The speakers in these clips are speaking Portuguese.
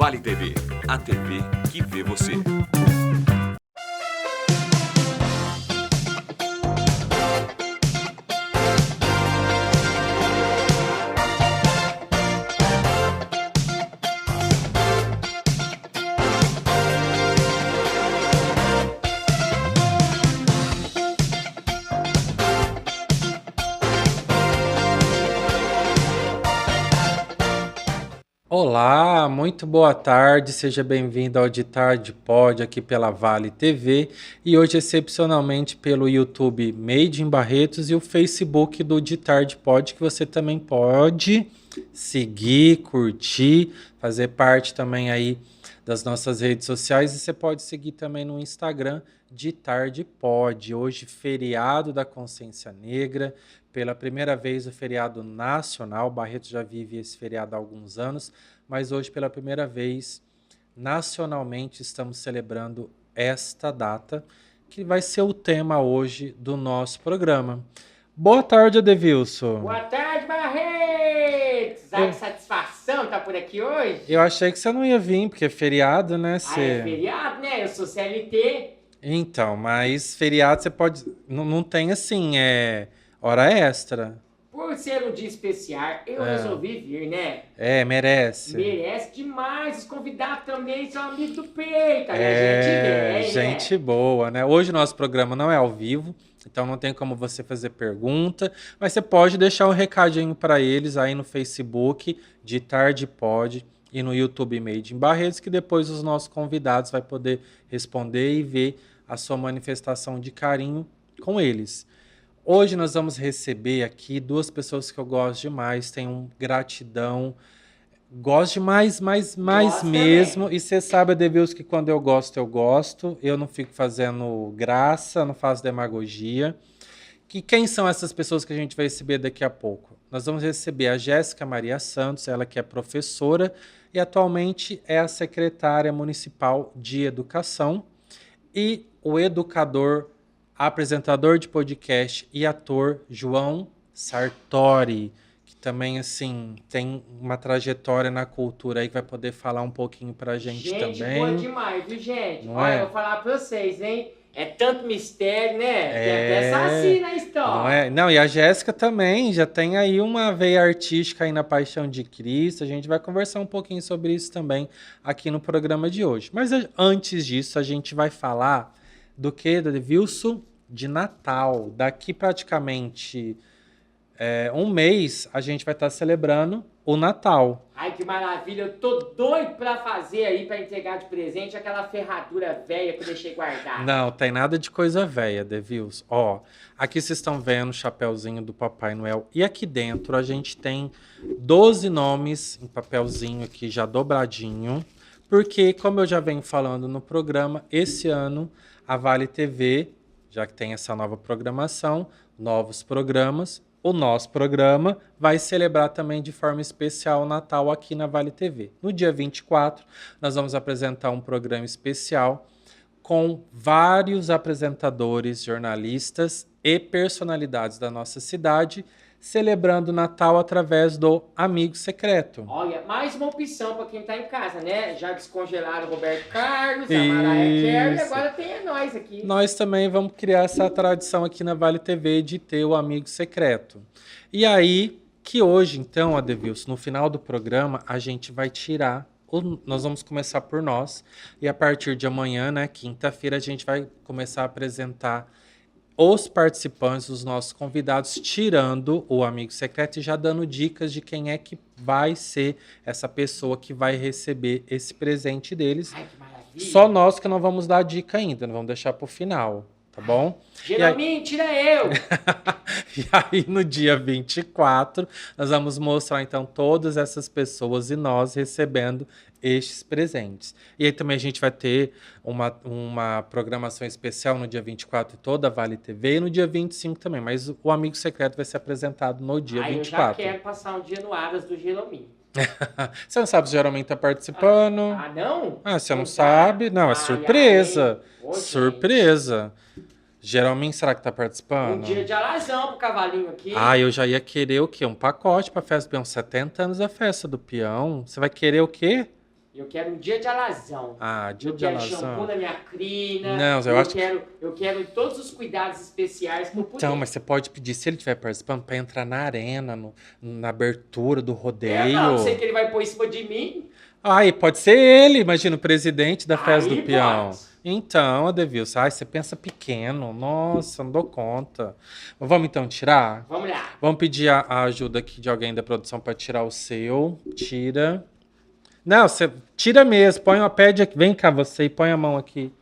Vale TV, a TV que vê você. Olá, muito boa tarde, seja bem-vindo ao De Tarde Pod aqui pela Vale TV e hoje excepcionalmente pelo YouTube Made in Barretos e o Facebook do De Tarde Pod, que você também pode seguir, curtir, fazer parte também aí das nossas redes sociais e você pode seguir também no Instagram De Tarde Pod. Hoje feriado da Consciência Negra, pela primeira vez o feriado nacional. Barretos já vive esse feriado há alguns anos, mas hoje pela primeira vez nacionalmente estamos celebrando esta data, que vai ser o tema hoje do nosso programa. Boa tarde, Adevilson. Boa tarde, Barretos! Ai, que satisfação tá por aqui hoje. Eu achei que você não ia vir, porque é feriado, né? Ah, é feriado, né? Eu sou CLT. Então, mas feriado você pode... Não tem assim, hora extra. Por ser um dia especial, eu resolvi vir, né? Merece. Merece demais. Os convidados também são amigos do peito. Gente bem, gente né? boa, né? Hoje o nosso programa não é ao vivo, então não tem como você fazer pergunta, mas você pode deixar um recadinho para eles aí no Facebook, De Tarde Pod, e no YouTube Made in Barretos, que depois os nossos convidados vai poder responder e ver a sua manifestação de carinho com eles. Hoje nós vamos receber aqui duas pessoas que eu gosto demais, tenho gratidão, gosto demais, mais mesmo. Também. E você sabe, Adevilson, que quando eu gosto, eu não fico fazendo graça, não faço demagogia. Quem são essas pessoas que a gente vai receber daqui a pouco? Nós vamos receber a Jéssica Maria Santos, ela que é professora e atualmente é a secretária municipal de educação, e o educador, apresentador de podcast e ator João Sartori, que também, assim, tem uma trajetória na cultura aí que vai poder falar um pouquinho pra gente também. Gente boa demais, viu, gente? Não Olha, é? eu vou falar pra vocês, hein? É tanto mistério, né? Tem até saci na história. Não é? Não, e a Jéssica também já tem aí uma veia artística aí na Paixão de Cristo. A gente vai conversar um pouquinho sobre isso também aqui no programa de hoje. Mas antes disso, a gente vai falar do que, Adevilson? De Natal. Daqui praticamente um mês a gente vai estar celebrando o Natal. Ai, que maravilha. Eu tô doido pra fazer aí, pra entregar de presente, aquela ferradura velha que eu deixei guardada. Não, tem nada de coisa velha, Adevilson. Ó, aqui vocês estão vendo o chapeuzinho do Papai Noel. E aqui dentro a gente tem 12 nomes em papelzinho aqui já dobradinho. Porque, como eu já venho falando no programa, esse ano a Vale TV, já que tem essa nova programação, novos programas, o nosso programa vai celebrar também de forma especial o Natal aqui na Vale TV. No dia 24, nós vamos apresentar um programa especial com vários apresentadores, jornalistas e personalidades da nossa cidade, celebrando o Natal através do Amigo Secreto. Olha, mais uma opção para quem tá em casa, né? Já descongelaram o Roberto Carlos, a Mariah Carey, e agora tem nós aqui. Nós também vamos criar essa tradição aqui na Vale TV de ter o Amigo Secreto. E aí, que hoje, então, Adevilson, no final do programa, a gente vai tirar... Nós vamos começar por nós, e a partir de amanhã, né, quinta-feira, a gente vai começar a apresentar os participantes, os nossos convidados, tirando o Amigo Secreto e já dando dicas de quem é que vai ser essa pessoa que vai receber esse presente deles. Ai, que maravilha. Só nós que não vamos dar dica ainda, não vamos deixar pro final, tá bom? Geralmente, tira eu! E aí, no dia 24, nós vamos mostrar, então, todas essas pessoas e nós recebendo estes presentes. E aí também a gente vai ter uma programação especial no dia 24 toda a Vale TV e no dia 25 também, mas o Amigo Secreto vai ser apresentado no dia 24. Eu já quero passar um dia no Aras do Jerominho. Você não sabe se o Jerominho tá participando? Não? Você não sabe? Não, é surpresa. Surpresa. Jerominho, será que tá participando? Um dia de alazão pro cavalinho aqui. Eu já ia querer o quê? Um pacote pra festa do peão. 70 anos da festa do peão. Você vai querer o quê? Eu quero um dia de alazão. Ah, dia Eu de quero alazão. shampoo na minha crina. Não, eu quero todos os cuidados especiais que eu puder. Então, mas você pode pedir, se ele estiver participando, pra entrar na arena, na abertura do rodeio. Não sei que ele vai pôr em cima de mim. Ai, pode ser ele, imagina, o presidente da festa Aí do peão. pode. Então, Adevilson, ai, você pensa pequeno. Nossa, não dou conta. Vamos então tirar? Vamos lá. Vamos pedir a ajuda aqui de alguém da produção pra tirar o seu. Tira. Não, você tira mesmo. Pede aqui. Vem cá você e põe a mão aqui.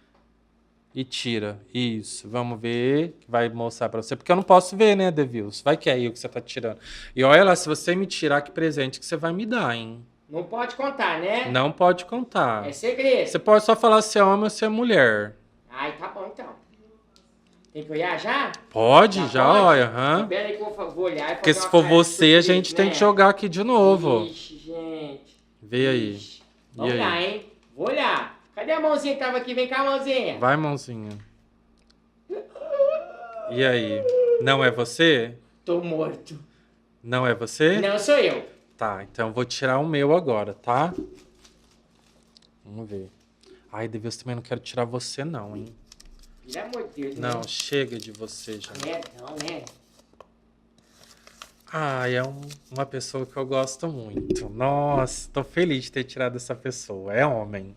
E tira. Isso. Vamos ver. Vai mostrar pra você. Porque eu não posso ver, né, Adevilson? Vai que é aí o que você tá tirando. E olha lá, se você me tirar, que presente que você vai me dar, hein? Não pode contar, né? Não pode contar. É segredo. Você pode só falar se é homem ou se é mulher. Ai, tá bom então. Tem que olhar já? Pode? Já pode? olha. Aham. Pera aí que eu vou olhar e Porque fazer se uma for cara de você, a gente surpresa, tem né? que jogar aqui de novo. Ixi, gente. Vê aí. Ixi. E Vamos aí? lá, hein? Vou olhar. Cadê a mãozinha que tava aqui? Vem cá, mãozinha. Vai, mãozinha. E aí? Não é você? Tô morto. Não é você? Não sou eu. Tá, então eu vou tirar o meu agora, tá? Vamos ver. Ai, Deus, também não quero tirar você não, hein? Pelo amor de Deus, Não, né? chega de você já. É, não, né? Ai, é uma pessoa que eu gosto muito. Nossa, tô feliz de ter tirado essa pessoa. É homem.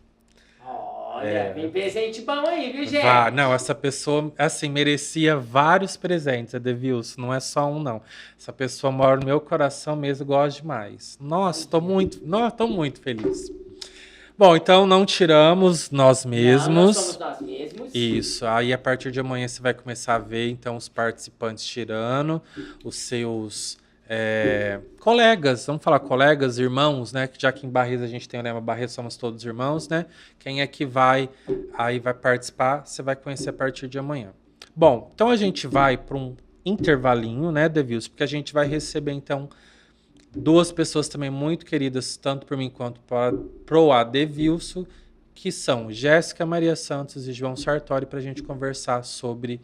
Olha, vem presente bom aí, viu, gente? Não, essa pessoa, assim, merecia vários presentes, Adevilson. Não é só um, não. Essa pessoa mora no meu coração mesmo, gosto demais. Nossa, tô muito feliz. Bom, então não tiramos nós mesmos. Não, nós somos nós mesmos. Isso. Aí a partir de amanhã você vai começar a ver, então, os participantes tirando, os seus colegas, vamos falar colegas, irmãos, né? Que já que em Barretos a gente tem o lema Barretos somos todos irmãos, né? Quem é que vai participar, você vai conhecer a partir de amanhã. Bom, então a gente vai para um intervalinho, né, Devilson? Porque a gente vai receber, então, duas pessoas também muito queridas, tanto por mim quanto pro Adevilson, que são Jéssica Maria Santos e João Sartori, para a gente conversar sobre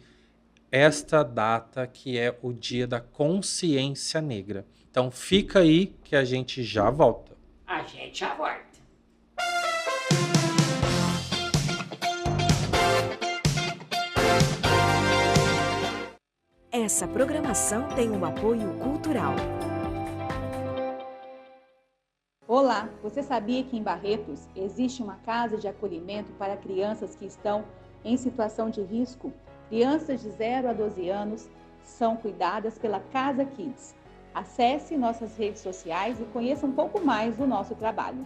esta data que é o Dia da Consciência Negra. Então fica aí que a gente já volta. A gente já volta. Essa programação tem um apoio cultural. Olá, você sabia que em Barretos existe uma casa de acolhimento para crianças que estão em situação de risco? Crianças de 0 a 12 anos são cuidadas pela Casa Kids. Acesse nossas redes sociais e conheça um pouco mais do nosso trabalho.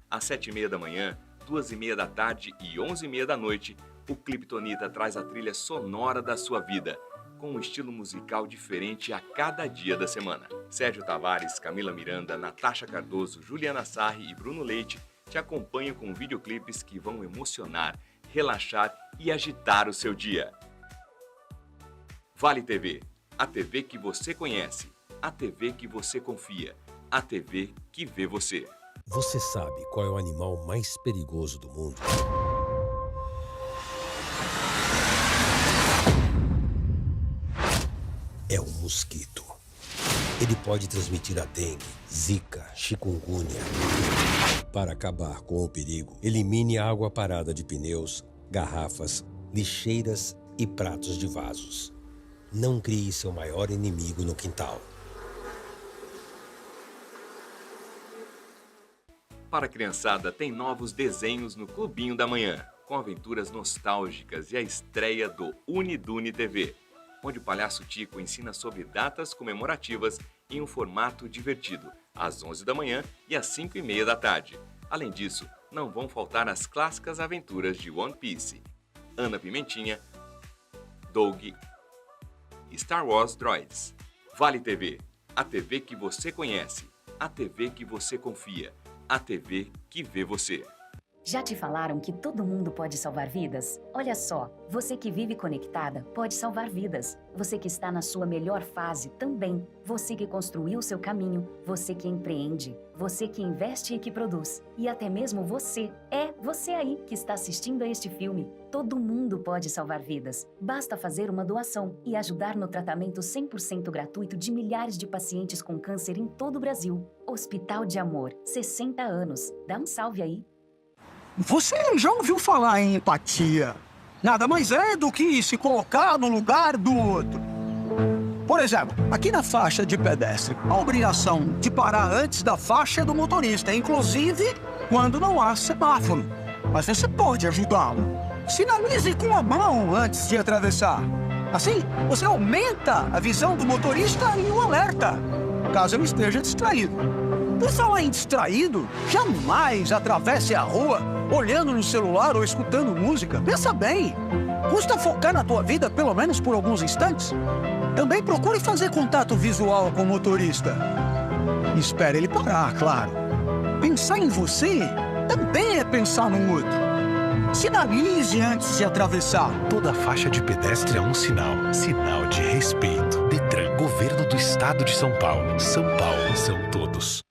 Às 7h30 da manhã, 2h30 da tarde e 11h30 da noite, o Cliptonita traz a trilha sonora da sua vida, com um estilo musical diferente a cada dia da semana. Sérgio Tavares, Camila Miranda, Natasha Cardoso, Juliana Sarri e Bruno Leite te acompanham com videoclipes que vão emocionar, relaxar e agitar o seu dia. Vale TV, a TV que você conhece, a TV que você confia, a TV que vê você. Você sabe qual é o animal mais perigoso do mundo? É o mosquito. Ele pode transmitir a dengue, zika, chikungunya. Para acabar com o perigo, elimine a água parada de pneus, garrafas, lixeiras e pratos de vasos. Não crie seu maior inimigo no quintal. Para a criançada, tem novos desenhos no Clubinho da Manhã, com aventuras nostálgicas e a estreia do Unidune TV, onde o Palhaço Tico ensina sobre datas comemorativas em um formato divertido, às 11 da manhã e às 5h30 da tarde. Além disso, não vão faltar as clássicas aventuras de One Piece, Ana Pimentinha, Doug e Star Wars Droids. Vale TV, a TV que você conhece, a TV que você confia, a TV que vê você. Já te falaram que todo mundo pode salvar vidas? Olha só, você que vive conectada pode salvar vidas. Você que está na sua melhor fase também. Você que construiu seu caminho, você que empreende, você que investe e que produz. E até mesmo você aí que está assistindo a este filme. Todo mundo pode salvar vidas. Basta fazer uma doação e ajudar no tratamento 100% gratuito de milhares de pacientes com câncer em todo o Brasil. Hospital de Amor, 60 anos. Dá um salve aí. Você já ouviu falar em empatia? Nada mais é do que se colocar no lugar do outro. Por exemplo, aqui na faixa de pedestre, a obrigação de parar antes da faixa é do motorista, inclusive quando não há semáforo. Mas você pode ajudá-lo. Sinalize com a mão antes de atravessar. Assim, você aumenta a visão do motorista e o alerta, caso ele esteja distraído. Por falar em distraído, jamais atravesse a rua olhando no celular ou escutando música. Pensa bem, custa focar na tua vida pelo menos por alguns instantes? Também procure fazer contato visual com o motorista. Espere ele parar, claro. Pensar em você também é pensar no outro. Sinalize antes de atravessar. Toda faixa de pedestre é um sinal. Sinal de respeito. Detran, Governo do Estado de São Paulo. São Paulo são todos.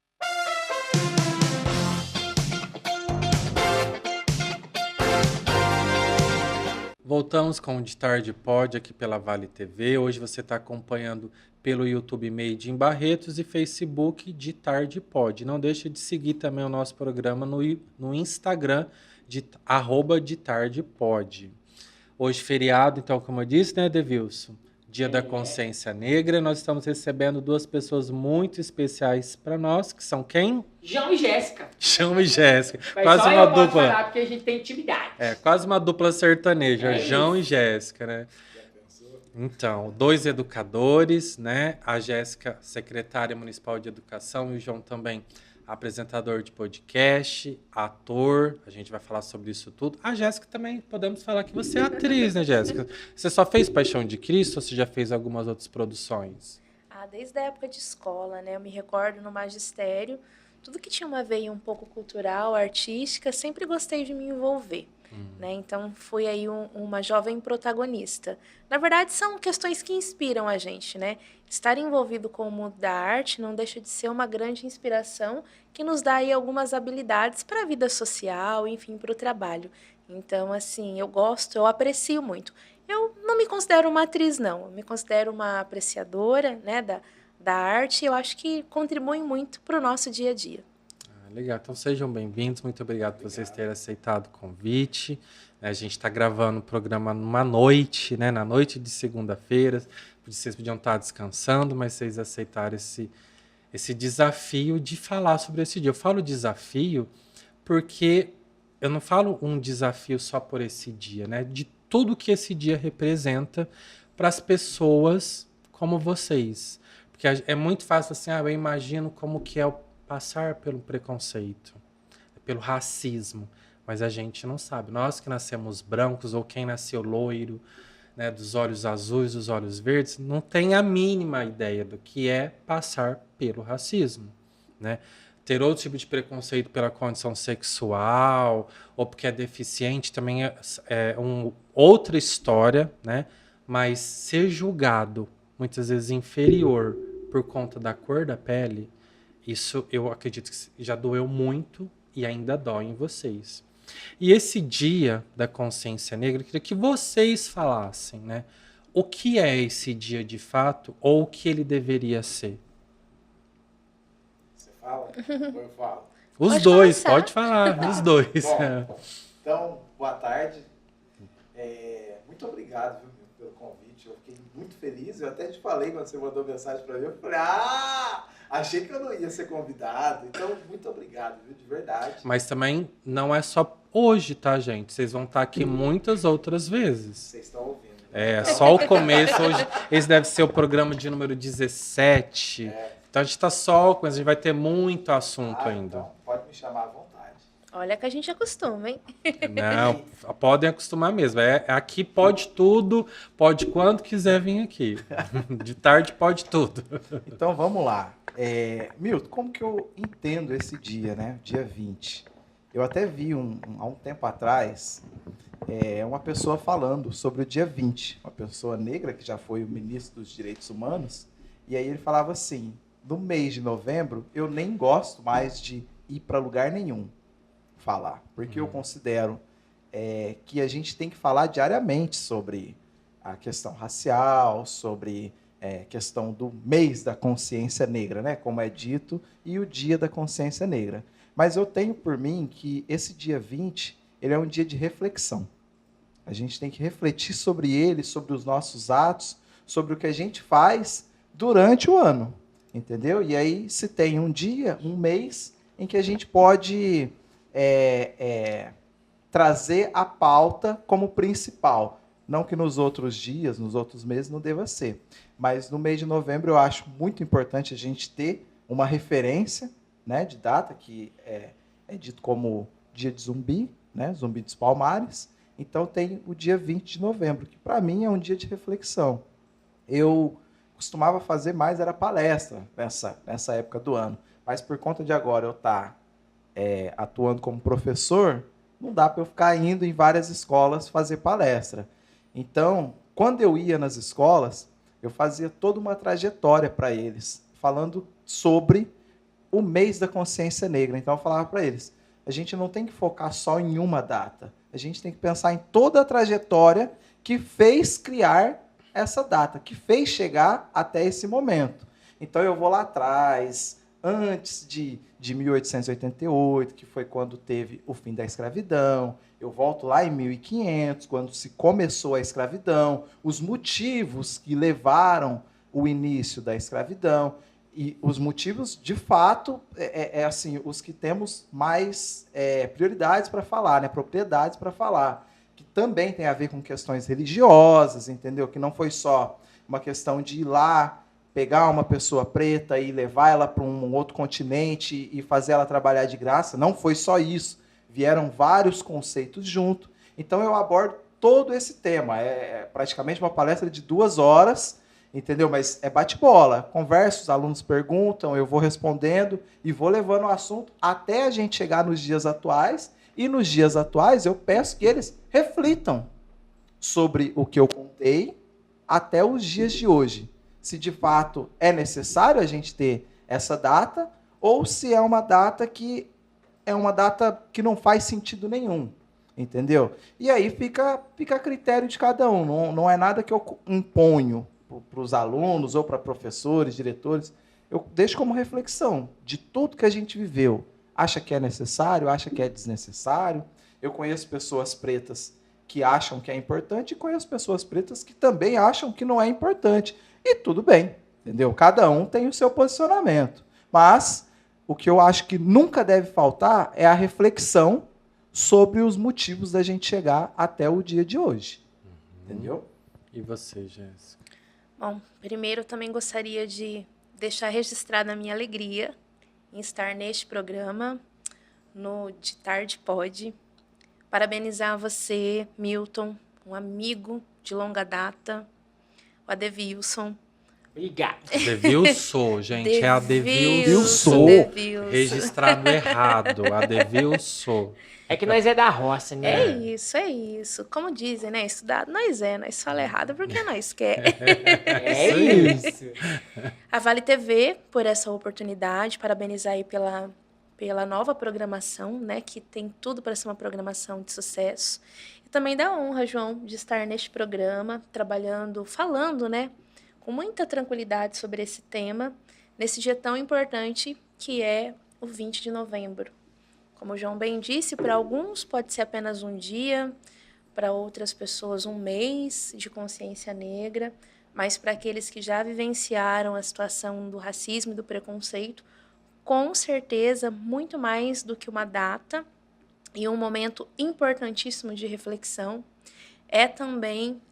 Voltamos com o De Tarde Pod aqui pela Vale TV. Hoje você está acompanhando pelo YouTube Made in Barretos e Facebook De Tarde Pod. Não deixe de seguir também o nosso programa no Instagram de @detardepod. Hoje feriado, então, como eu disse, né, Devilson? Dia da Consciência Negra. Nós estamos recebendo duas pessoas muito especiais para nós, que são quem? João e Jéssica. João e Jéssica. Mas quase só uma eu posso dupla. falar porque a gente tem intimidade. Quase uma dupla sertaneja, É João isso. e Jéssica, né? Então, dois educadores, né? A Jéssica, secretária municipal de educação, e o João também apresentador de podcast, ator. A gente vai falar sobre isso tudo. A Jéssica também, podemos falar que você é atriz, né, Jéssica? Você só fez Paixão de Cristo ou você já fez algumas outras produções? Desde a época de escola, né? Eu me recordo no magistério, tudo que tinha uma veia um pouco cultural, artística, sempre gostei de me envolver. Né? Então, fui aí uma jovem protagonista. Na verdade, são questões que inspiram a gente, né? Estar envolvido com o mundo da arte não deixa de ser uma grande inspiração que nos dá aí algumas habilidades para a vida social, enfim, para o trabalho. Então, assim, eu gosto, eu aprecio muito. Eu não me considero uma atriz, não. Eu me considero uma apreciadora, né, da arte, e eu acho que contribui muito para o nosso dia a dia. Legal, então sejam bem-vindos, muito obrigado por vocês terem aceitado o convite. A gente está gravando o programa numa noite, né, na noite de segunda-feira. Vocês podiam estar descansando, mas vocês aceitaram esse desafio de falar sobre esse dia. Eu falo desafio porque eu não falo um desafio só por esse dia, né? De tudo que esse dia representa para as pessoas como vocês. Porque é muito fácil assim, eu imagino como que é passar pelo preconceito, pelo racismo, mas a gente não sabe. Nós que nascemos brancos ou quem nasceu loiro, né, dos olhos azuis, dos olhos verdes, não tem a mínima ideia do que é passar pelo racismo, né? Ter outro tipo de preconceito pela condição sexual ou porque é deficiente também é outra história, né? Mas ser julgado, muitas vezes inferior por conta da cor da pele, isso eu acredito que já doeu muito e ainda dói em vocês. E esse dia da consciência negra, eu queria que vocês falassem, né? O que é esse dia de fato ou o que ele deveria ser? Você fala? Ou eu falo? Os dois, pode falar, os dois. Bom, então, boa tarde. Muito obrigado, viu, pelo convite. Eu fiquei muito feliz. Eu até te falei quando você mandou mensagem para mim. Eu falei, achei que eu não ia ser convidado. Então, muito obrigado, viu, de verdade. Mas também não é só hoje, tá, gente? Vocês vão estar aqui muitas outras vezes. Vocês estão ouvindo. Só o começo. Hoje, esse deve ser o programa de número 17. Então, a gente está só com... A gente vai ter muito assunto ainda. Então, pode me chamar à vontade. Olha que a gente acostuma, hein? Não, podem acostumar mesmo. Aqui pode tudo, pode quando quiser vir aqui. De tarde pode tudo. Então, vamos lá. Milton, como que eu entendo esse dia, né? Dia 20? Eu até vi há um tempo atrás uma pessoa falando sobre o dia 20, uma pessoa negra que já foi o ministro dos Direitos Humanos, e aí ele falava assim, no mês de novembro eu nem gosto mais de ir para lugar nenhum falar, porque eu considero que a gente tem que falar diariamente sobre a questão racial, sobre questão do mês da consciência negra, né, como é dito, e o dia da consciência negra. Mas eu tenho por mim que esse dia 20, ele é um dia de reflexão. A gente tem que refletir sobre ele, sobre os nossos atos, sobre o que a gente faz durante o ano, entendeu? E aí se tem um dia, um mês, em que a gente pode trazer a pauta como principal. Não que nos outros dias, nos outros meses não deva ser. Mas no mês de novembro eu acho muito importante a gente ter uma referência, né, de data, que é dito como dia de Zumbi, né, Zumbi dos Palmares. Então tem o dia 20 de novembro, que para mim é um dia de reflexão. Eu costumava fazer mais, era palestra nessa época do ano. Mas por conta de agora eu estar atuando como professor, não dá para eu ficar indo em várias escolas fazer palestra. Então, quando eu ia nas escolas, eu fazia toda uma trajetória para eles, falando sobre o mês da consciência negra. Então, eu falava para eles, a gente não tem que focar só em uma data, a gente tem que pensar em toda a trajetória que fez criar essa data, que fez chegar até esse momento. Então, eu vou lá atrás, antes de 1888, que foi quando teve o fim da escravidão. Eu volto lá em 1500, quando se começou a escravidão, os motivos que levaram o início da escravidão. E os motivos, de fato, assim, os que temos mais prioridades para falar, né, propriedades para falar, que também tem a ver com questões religiosas, entendeu? Que não foi só uma questão de ir lá, pegar uma pessoa preta e levar ela para um outro continente e fazer ela trabalhar de graça. Não foi só isso. Vieram vários conceitos junto. Então, eu abordo todo esse tema. É praticamente uma palestra de 2 horas, entendeu? Mas é bate-bola. Converso, os alunos perguntam, eu vou respondendo e vou levando o assunto até a gente chegar nos dias atuais. E nos dias atuais, eu peço que eles reflitam sobre o que eu contei até os dias de hoje. Se de fato é necessário a gente ter essa data, ou se é uma data que não faz sentido nenhum, entendeu? E aí fica a critério de cada um, não é nada que eu imponho para os alunos ou para professores, diretores. Eu deixo como reflexão de tudo que a gente viveu. Acha que é necessário, acha que é desnecessário. Eu conheço pessoas pretas que acham que é importante e conheço pessoas pretas que também acham que não é importante. E tudo bem, entendeu? Cada um tem o seu posicionamento. Mas o que eu acho que nunca deve faltar é a reflexão sobre os motivos da gente chegar até o dia de hoje. Entendeu? E você, Jéssica? Bom, primeiro eu também gostaria de deixar registrada a minha alegria em estar neste programa, no De Tarde Pode. Parabenizar você, Milton, um amigo de longa data, o Adevilson. Obrigado. Adevilson, gente. É Adevilson. Registrado errado. Adevilson. É que nós é da roça, né? É isso. Como dizem, né? Estudado nós fala errado porque nós quer. É isso. A Vale TV, por essa oportunidade, parabenizar aí pela nova programação, né? Que tem tudo para ser uma programação de sucesso. E também da honra, João, de estar neste programa, trabalhando, falando, né? Com muita tranquilidade sobre esse tema, nesse dia tão importante que é o 20 de novembro. Como o João bem disse, para alguns pode ser apenas um dia, para outras pessoas um mês de consciência negra, mas para aqueles que já vivenciaram a situação do racismo e do preconceito, com certeza, muito mais do que uma data e um momento importantíssimo de reflexão, é também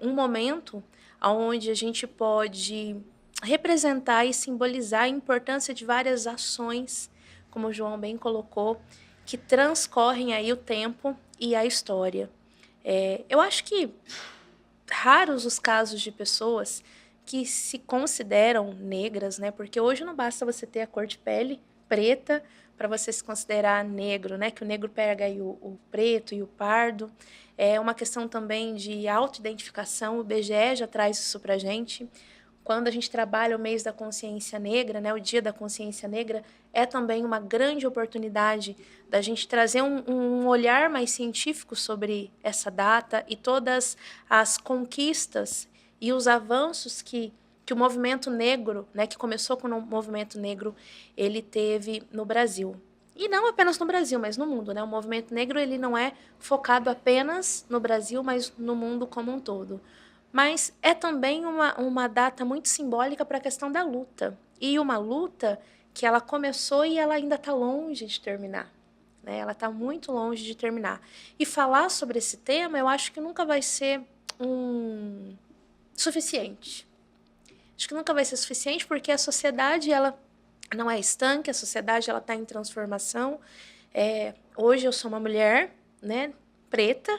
um momento onde a gente pode representar e simbolizar a importância de várias ações, como o João bem colocou, que transcorrem aí o tempo e a história. Eu acho que raros os casos de pessoas que se consideram negras, né? Porque hoje não basta você ter a cor de pele preta para você se considerar negro, né? Que o negro pega aí o preto e o pardo. É uma questão também de autoidentificação, o IBGE já traz isso para a gente. Quando a gente trabalha o mês da consciência negra, né, o dia da consciência negra, é também uma grande oportunidade da gente trazer um olhar mais científico sobre essa data e todas as conquistas e os avanços que o movimento negro, né, que começou com o movimento negro, ele teve no Brasil. E não apenas no Brasil, mas no mundo, né? O movimento negro ele não é focado apenas no Brasil, mas no mundo como um todo. Mas é também uma data muito simbólica para a questão da luta. E uma luta que ela começou e ela ainda está longe de terminar. Né? Ela está muito longe de terminar. E falar sobre esse tema, eu acho que nunca vai ser suficiente. Acho que nunca vai ser suficiente porque a sociedade ela não é estanque, a sociedade ela está em transformação. Hoje eu sou uma mulher, né, preta.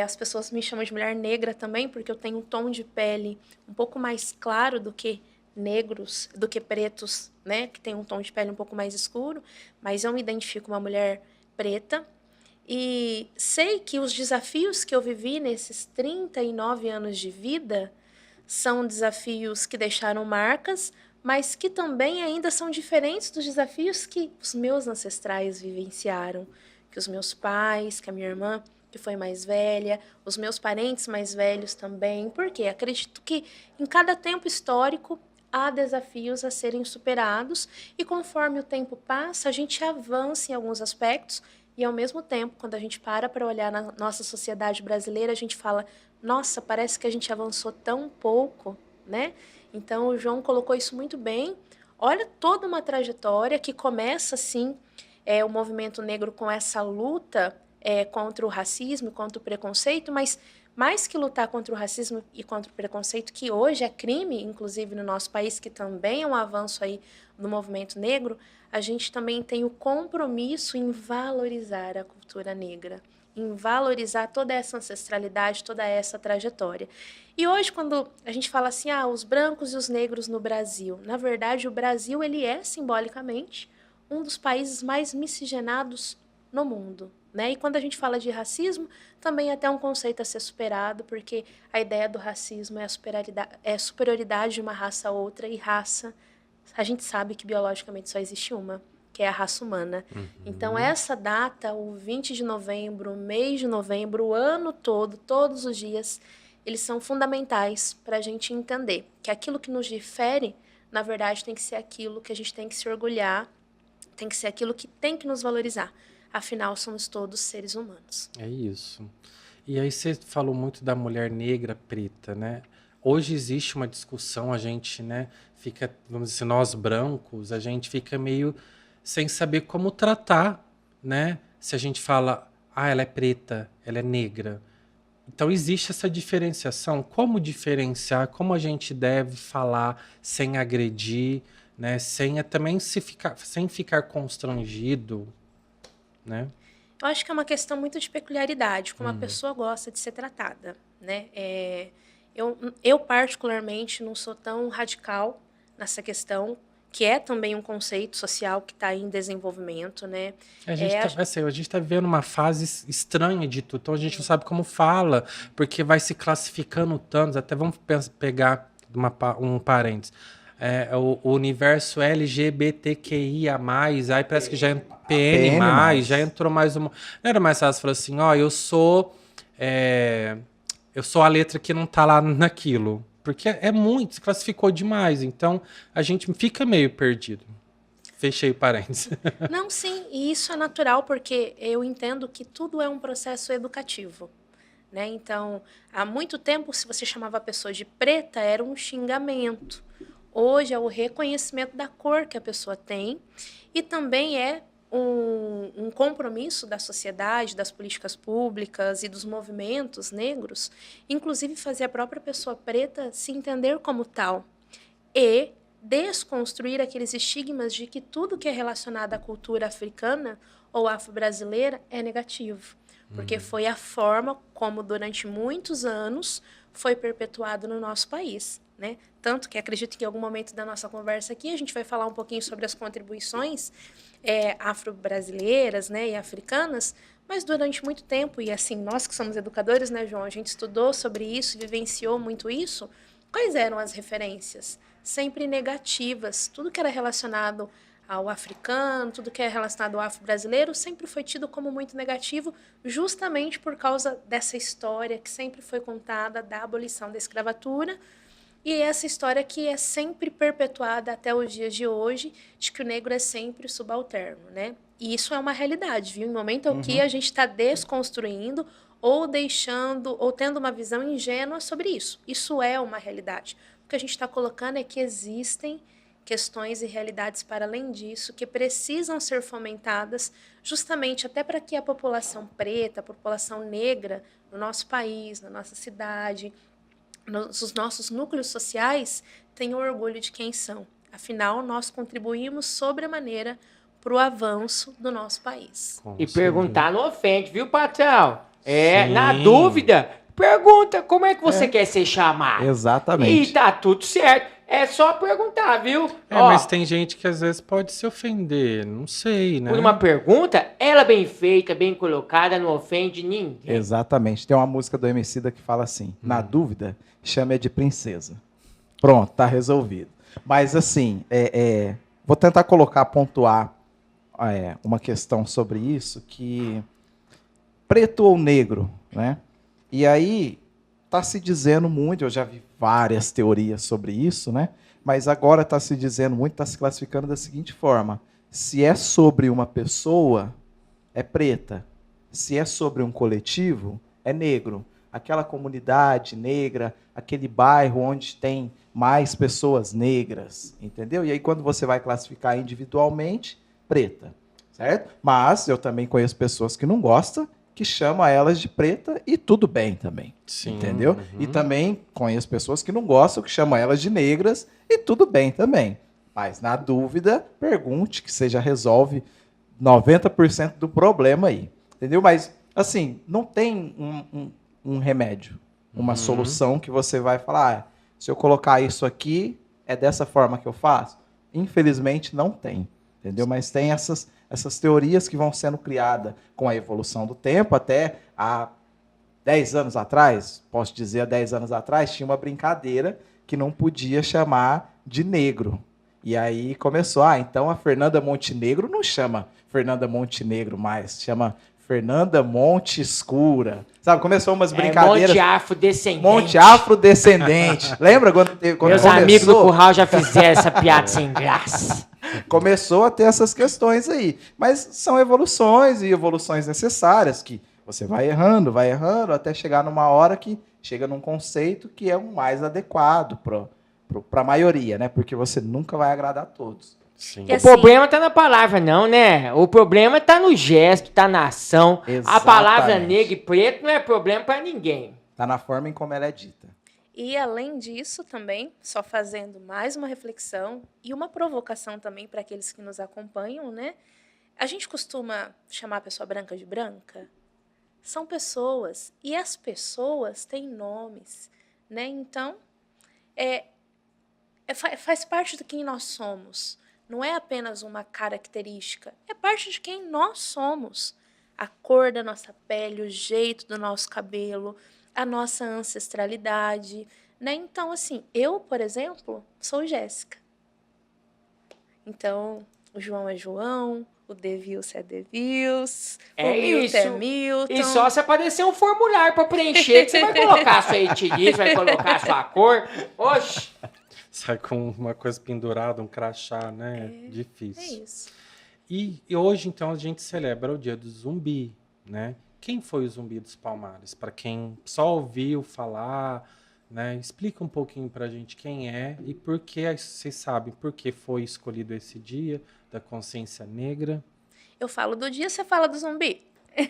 As pessoas me chamam de mulher negra também, porque eu tenho um tom de pele um pouco mais claro do que negros, do que pretos, né, que tem um tom de pele um pouco mais escuro, mas eu me identifico uma mulher preta. E sei que os desafios que eu vivi nesses 39 anos de vida são desafios que deixaram marcas, mas que também ainda são diferentes dos desafios que os meus ancestrais vivenciaram, que os meus pais, que a minha irmã, que foi mais velha, os meus parentes mais velhos também, porque acredito que em cada tempo histórico há desafios a serem superados e conforme o tempo passa, a gente avança em alguns aspectos e ao mesmo tempo, quando a gente para olhar na nossa sociedade brasileira, a gente fala, nossa, parece que a gente avançou tão pouco, né? Então, o João colocou isso muito bem. Olha toda uma trajetória que começa, assim, o movimento negro com essa luta contra o racismo, contra o preconceito, mas mais que lutar contra o racismo e contra o preconceito, que hoje é crime, inclusive no nosso país, que também é um avanço aí do movimento negro, a gente também tem o compromisso em valorizar a cultura negra, em valorizar toda essa ancestralidade, toda essa trajetória. E hoje, quando a gente fala assim, os brancos e os negros no Brasil, na verdade, o Brasil ele é, simbolicamente, um dos países mais miscigenados no mundo. Né? E quando a gente fala de racismo, também é até um conceito a ser superado, porque a ideia do racismo é a superioridade de uma raça a outra, e raça, a gente sabe que biologicamente só existe uma, que é a raça humana. Uhum. Então, essa data, o 20 de novembro, o mês de novembro, o ano todo, todos os dias, eles são fundamentais para a gente entender que aquilo que nos difere, na verdade, tem que ser aquilo que a gente tem que se orgulhar, tem que ser aquilo que tem que nos valorizar. Afinal, somos todos seres humanos. É isso. E aí você falou muito da mulher negra preta, né? Hoje existe uma discussão, a gente, né, fica, vamos dizer, nós brancos, a gente fica meio sem saber como tratar, né? Se a gente fala, ela é preta, ela é negra. Então existe essa diferenciação. Como diferenciar, como a gente deve falar sem agredir, né? Sem também sem ficar constrangido, né? Eu acho que é uma questão muito de peculiaridade, como a pessoa gosta de ser tratada, né? Eu particularmente não sou tão radical nessa questão, que é também um conceito social que está em desenvolvimento, né? A gente está vivendo uma fase estranha de tudo, então a gente não sabe como fala, porque vai se classificando tantos, até vamos pegar um parênteses. O universo LGBTQIA+, aí parece que já PN+, já entrou mais uma... Não era mais fácil falar assim, eu sou a letra que não tá lá naquilo. Porque é muito, se classificou demais, então a gente fica meio perdido. Fechei o parênteses. Não, sim, e isso é natural, porque eu entendo que tudo é um processo educativo. Né? Então, há muito tempo, se você chamava a pessoa de preta, era um xingamento. Hoje é o reconhecimento da cor que a pessoa tem e também é um compromisso da sociedade, das políticas públicas e dos movimentos negros, inclusive fazer a própria pessoa preta se entender como tal e desconstruir aqueles estigmas de que tudo que é relacionado à cultura africana ou afro-brasileira é negativo, porque foi a forma como durante muitos anos foi perpetuado no nosso país. né? Tanto que acredito que em algum momento da nossa conversa aqui a gente vai falar um pouquinho sobre as contribuições afro-brasileiras, né, e africanas, mas durante muito tempo, e assim, nós que somos educadores, né, João, a gente estudou sobre isso, vivenciou muito isso, quais eram as referências? Sempre negativas. Tudo que era relacionado ao africano, tudo que é relacionado ao afro-brasileiro, sempre foi tido como muito negativo, justamente por causa dessa história que sempre foi contada da abolição da escravatura, e essa história que é sempre perpetuada até os dias de hoje, de que o negro é sempre subalterno, né? E isso é uma realidade, viu? Em momento em que a gente está desconstruindo ou deixando, ou tendo uma visão ingênua sobre isso. Isso é uma realidade. O que a gente está colocando é que existem questões e realidades para além disso que precisam ser fomentadas justamente até para que a população preta, a população negra no nosso país, na nossa cidade, nos nossos núcleos sociais tenham orgulho de quem são. Afinal, nós contribuímos sobremaneira para o avanço do nosso país. E perguntar não ofende, viu, patrão? Na Sim. dúvida, pergunta como é que você quer ser chamado. Exatamente. E tá tudo certo. É só perguntar, viu? Mas tem gente que às vezes pode se ofender, não sei, né? Por uma pergunta, ela bem feita, bem colocada, não ofende ninguém. Exatamente. Tem uma música do Emicida que fala assim, na dúvida, chame-a de princesa. Pronto, tá resolvido. Mas assim, vou tentar pontuar uma questão sobre isso, que preto ou negro, né? E aí está se dizendo muito, eu já vi várias teorias sobre isso, né? Mas agora está se dizendo muito, está se classificando da seguinte forma: se é sobre uma pessoa, é preta. Se é sobre um coletivo, é negro. Aquela comunidade negra, aquele bairro onde tem mais pessoas negras, entendeu? E aí quando você vai classificar individualmente, preta, certo? Mas eu também conheço pessoas que não gostam, que chama elas de preta e tudo bem também, entendeu? E também conheço pessoas que não gostam, que chamam elas de negras e tudo bem também. Mas, na dúvida, pergunte, que você já resolve 90% do problema aí, entendeu? Mas, assim, não tem um remédio, uma solução que você vai falar, se eu colocar isso aqui, é dessa forma que eu faço? Infelizmente, não tem, entendeu? Mas tem essas teorias que vão sendo criadas com a evolução do tempo. Até há 10 anos atrás, posso dizer, há 10 anos atrás, tinha uma brincadeira que não podia chamar de negro. E aí começou, então a Fernanda Montenegro não chama Fernanda Montenegro mais, chama Fernanda Monte Escura. Sabe, começou umas brincadeiras. Monte Afrodescendente. Monte Afrodescendente. Lembra quando Meus começou? amigos do curral já fizeram essa piada sem graça. Começou a ter essas questões aí. Mas são evoluções e evoluções necessárias, que você vai errando, até chegar numa hora que chega num conceito que é o mais adequado para a maioria, né? Porque você nunca vai agradar a todos. Sim. O problema tá na palavra, não, né? O problema tá no gesto, tá na ação. Exatamente. A palavra negro e preto não é problema para ninguém. Tá na forma em como ela é dita. E, além disso, também, só fazendo mais uma reflexão e uma provocação também para aqueles que nos acompanham, né? A gente costuma chamar a pessoa branca de branca? São pessoas, e as pessoas têm nomes, né? Então, faz parte de quem nós somos. Não é apenas uma característica, é parte de quem nós somos. A cor da nossa pele, o jeito do nosso cabelo, a nossa ancestralidade, né? Então, assim, eu, por exemplo, sou Jéssica. Então, o João é João, o Devilson é Devilson, o Milton é Milton. E só se aparecer um formulário para preencher, que você vai colocar a sua etnia, vai colocar a sua cor. Oxi! Sai com uma coisa pendurada, um crachá, né? Difícil. É isso. E hoje, então, a gente celebra o Dia do Zumbi, né? Quem foi o Zumbi dos Palmares? Para quem só ouviu falar, né? Explica um pouquinho para a gente quem é e por que, vocês sabem por que foi escolhido esse dia da consciência negra. Eu falo do dia, você fala do zumbi.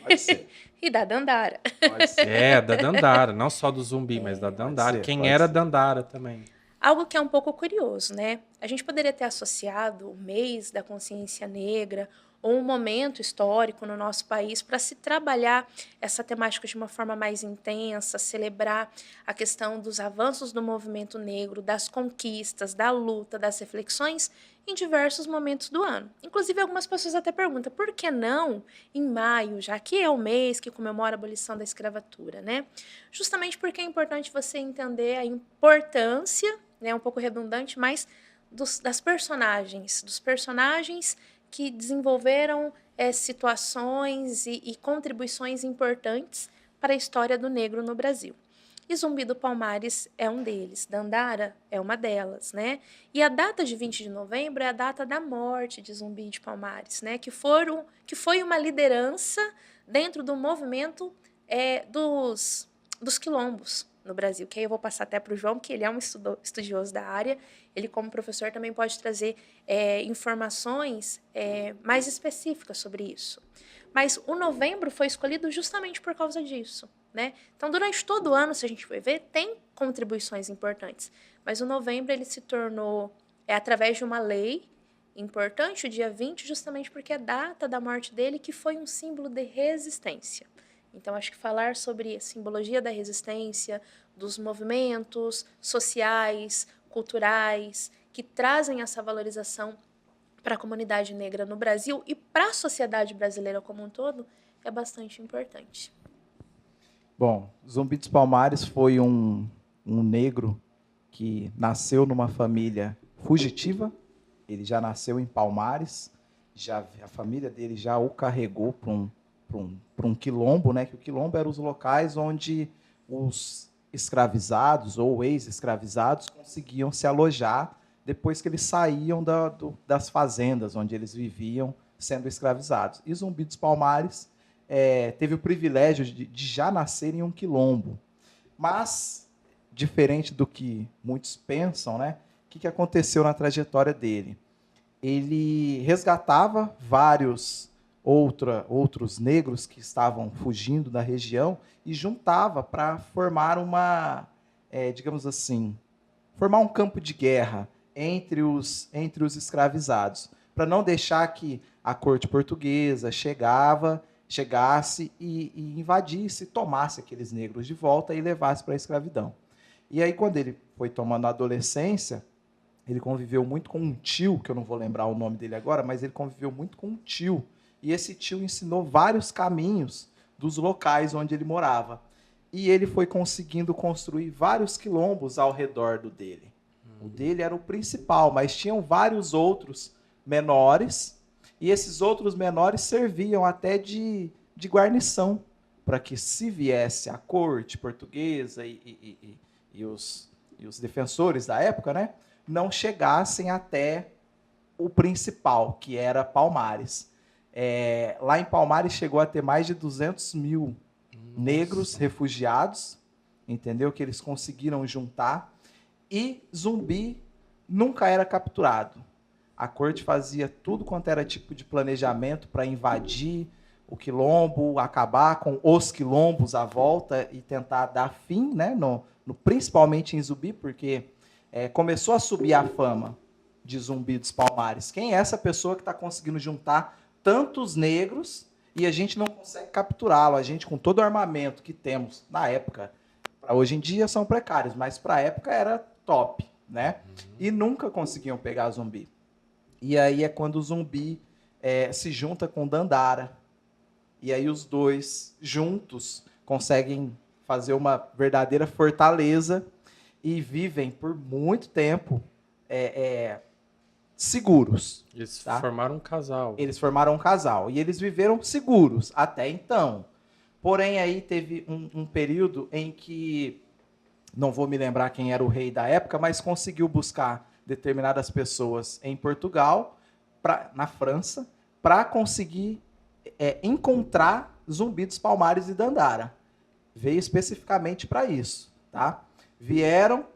Pode ser. E da Dandara. Pode ser. Da Dandara, não só do zumbi, mas da Dandara. Quem era Dandara também. Algo que é um pouco curioso, né? A gente poderia ter associado o mês da consciência negra ou um momento histórico no nosso país para se trabalhar essa temática de uma forma mais intensa, celebrar a questão dos avanços do movimento negro, das conquistas, da luta, das reflexões em diversos momentos do ano. Inclusive, algumas pessoas até perguntam, por que não em maio, já que é o mês que comemora a abolição da escravatura, né? Justamente porque é importante você entender a importância, né, um pouco redundante, mas dos personagens que desenvolveram situações e contribuições importantes para a história do negro no Brasil. E Zumbi do Palmares é um deles, Dandara é uma delas, né? E a data de 20 de novembro é a data da morte de Zumbi de Palmares, né? Que foi uma liderança dentro do movimento dos quilombos no Brasil, que aí eu vou passar até para o João, que ele é um estudioso da área, ele como professor também pode trazer informações mais específicas sobre isso. Mas o novembro foi escolhido justamente por causa disso, né? Então, durante todo o ano, se a gente for ver, tem contribuições importantes, mas o novembro ele se tornou, através de uma lei importante, o dia 20, justamente porque é a data da morte dele, que foi um símbolo de resistência. Então, acho que falar sobre a simbologia da resistência, dos movimentos sociais, culturais, que trazem essa valorização para a comunidade negra no Brasil e para a sociedade brasileira como um todo, é bastante importante. Bom, Zumbi dos Palmares foi um negro que nasceu numa família fugitiva. Ele já nasceu em Palmares, a família dele já o carregou para um quilombo, né? Que o quilombo eram os locais onde os escravizados ou ex-escravizados conseguiam se alojar depois que eles saíam das fazendas onde eles viviam sendo escravizados. E Zumbi dos Palmares teve o privilégio de já nascer em um quilombo. Mas, diferente do que muitos pensam, né? O que aconteceu na trajetória dele? Ele resgatava vários outros negros que estavam fugindo da região e juntava para formar digamos assim, formar um campo de guerra entre os escravizados, para não deixar que a corte portuguesa chegasse e invadisse, tomasse aqueles negros de volta e levasse para a escravidão. E aí, quando ele foi tomando a adolescência, ele conviveu muito com um tio, que eu não vou lembrar o nome dele agora, mas ele conviveu muito com um tio, e esse tio ensinou vários caminhos dos locais onde ele morava. E ele foi conseguindo construir vários quilombos ao redor do dele. O dele era o principal, mas tinham vários outros menores, e esses outros menores serviam até de guarnição, para que, se viesse a corte portuguesa e os defensores da época, né, não chegassem até o principal, que era Palmares. Lá em Palmares chegou a ter mais de 200 mil negros refugiados, entendeu? Que eles conseguiram juntar. E Zumbi nunca era capturado. A corte fazia tudo quanto era tipo de planejamento para invadir o quilombo, acabar com os quilombos à volta e tentar dar fim, né, principalmente em Zumbi, porque começou a subir a fama de Zumbi dos Palmares. Quem é essa pessoa que está conseguindo juntar tantos negros e a gente não consegue capturá-lo? A gente, com todo o armamento que temos na época, hoje em dia são precários, mas para a época era top, né? E nunca conseguiam pegar Zumbi. E aí é quando o Zumbi se junta com Dandara. E aí os dois juntos conseguem fazer uma verdadeira fortaleza e vivem por muito tempo seguros. Eles tá? formaram um casal. Eles formaram um casal. E eles viveram seguros até então. Porém, aí teve um período em que, não vou me lembrar quem era o rei da época, mas conseguiu buscar determinadas pessoas em Portugal, na França, para conseguir encontrar Zumbi dos Palmares e Dandara. Veio especificamente para isso. Tá? Vieram,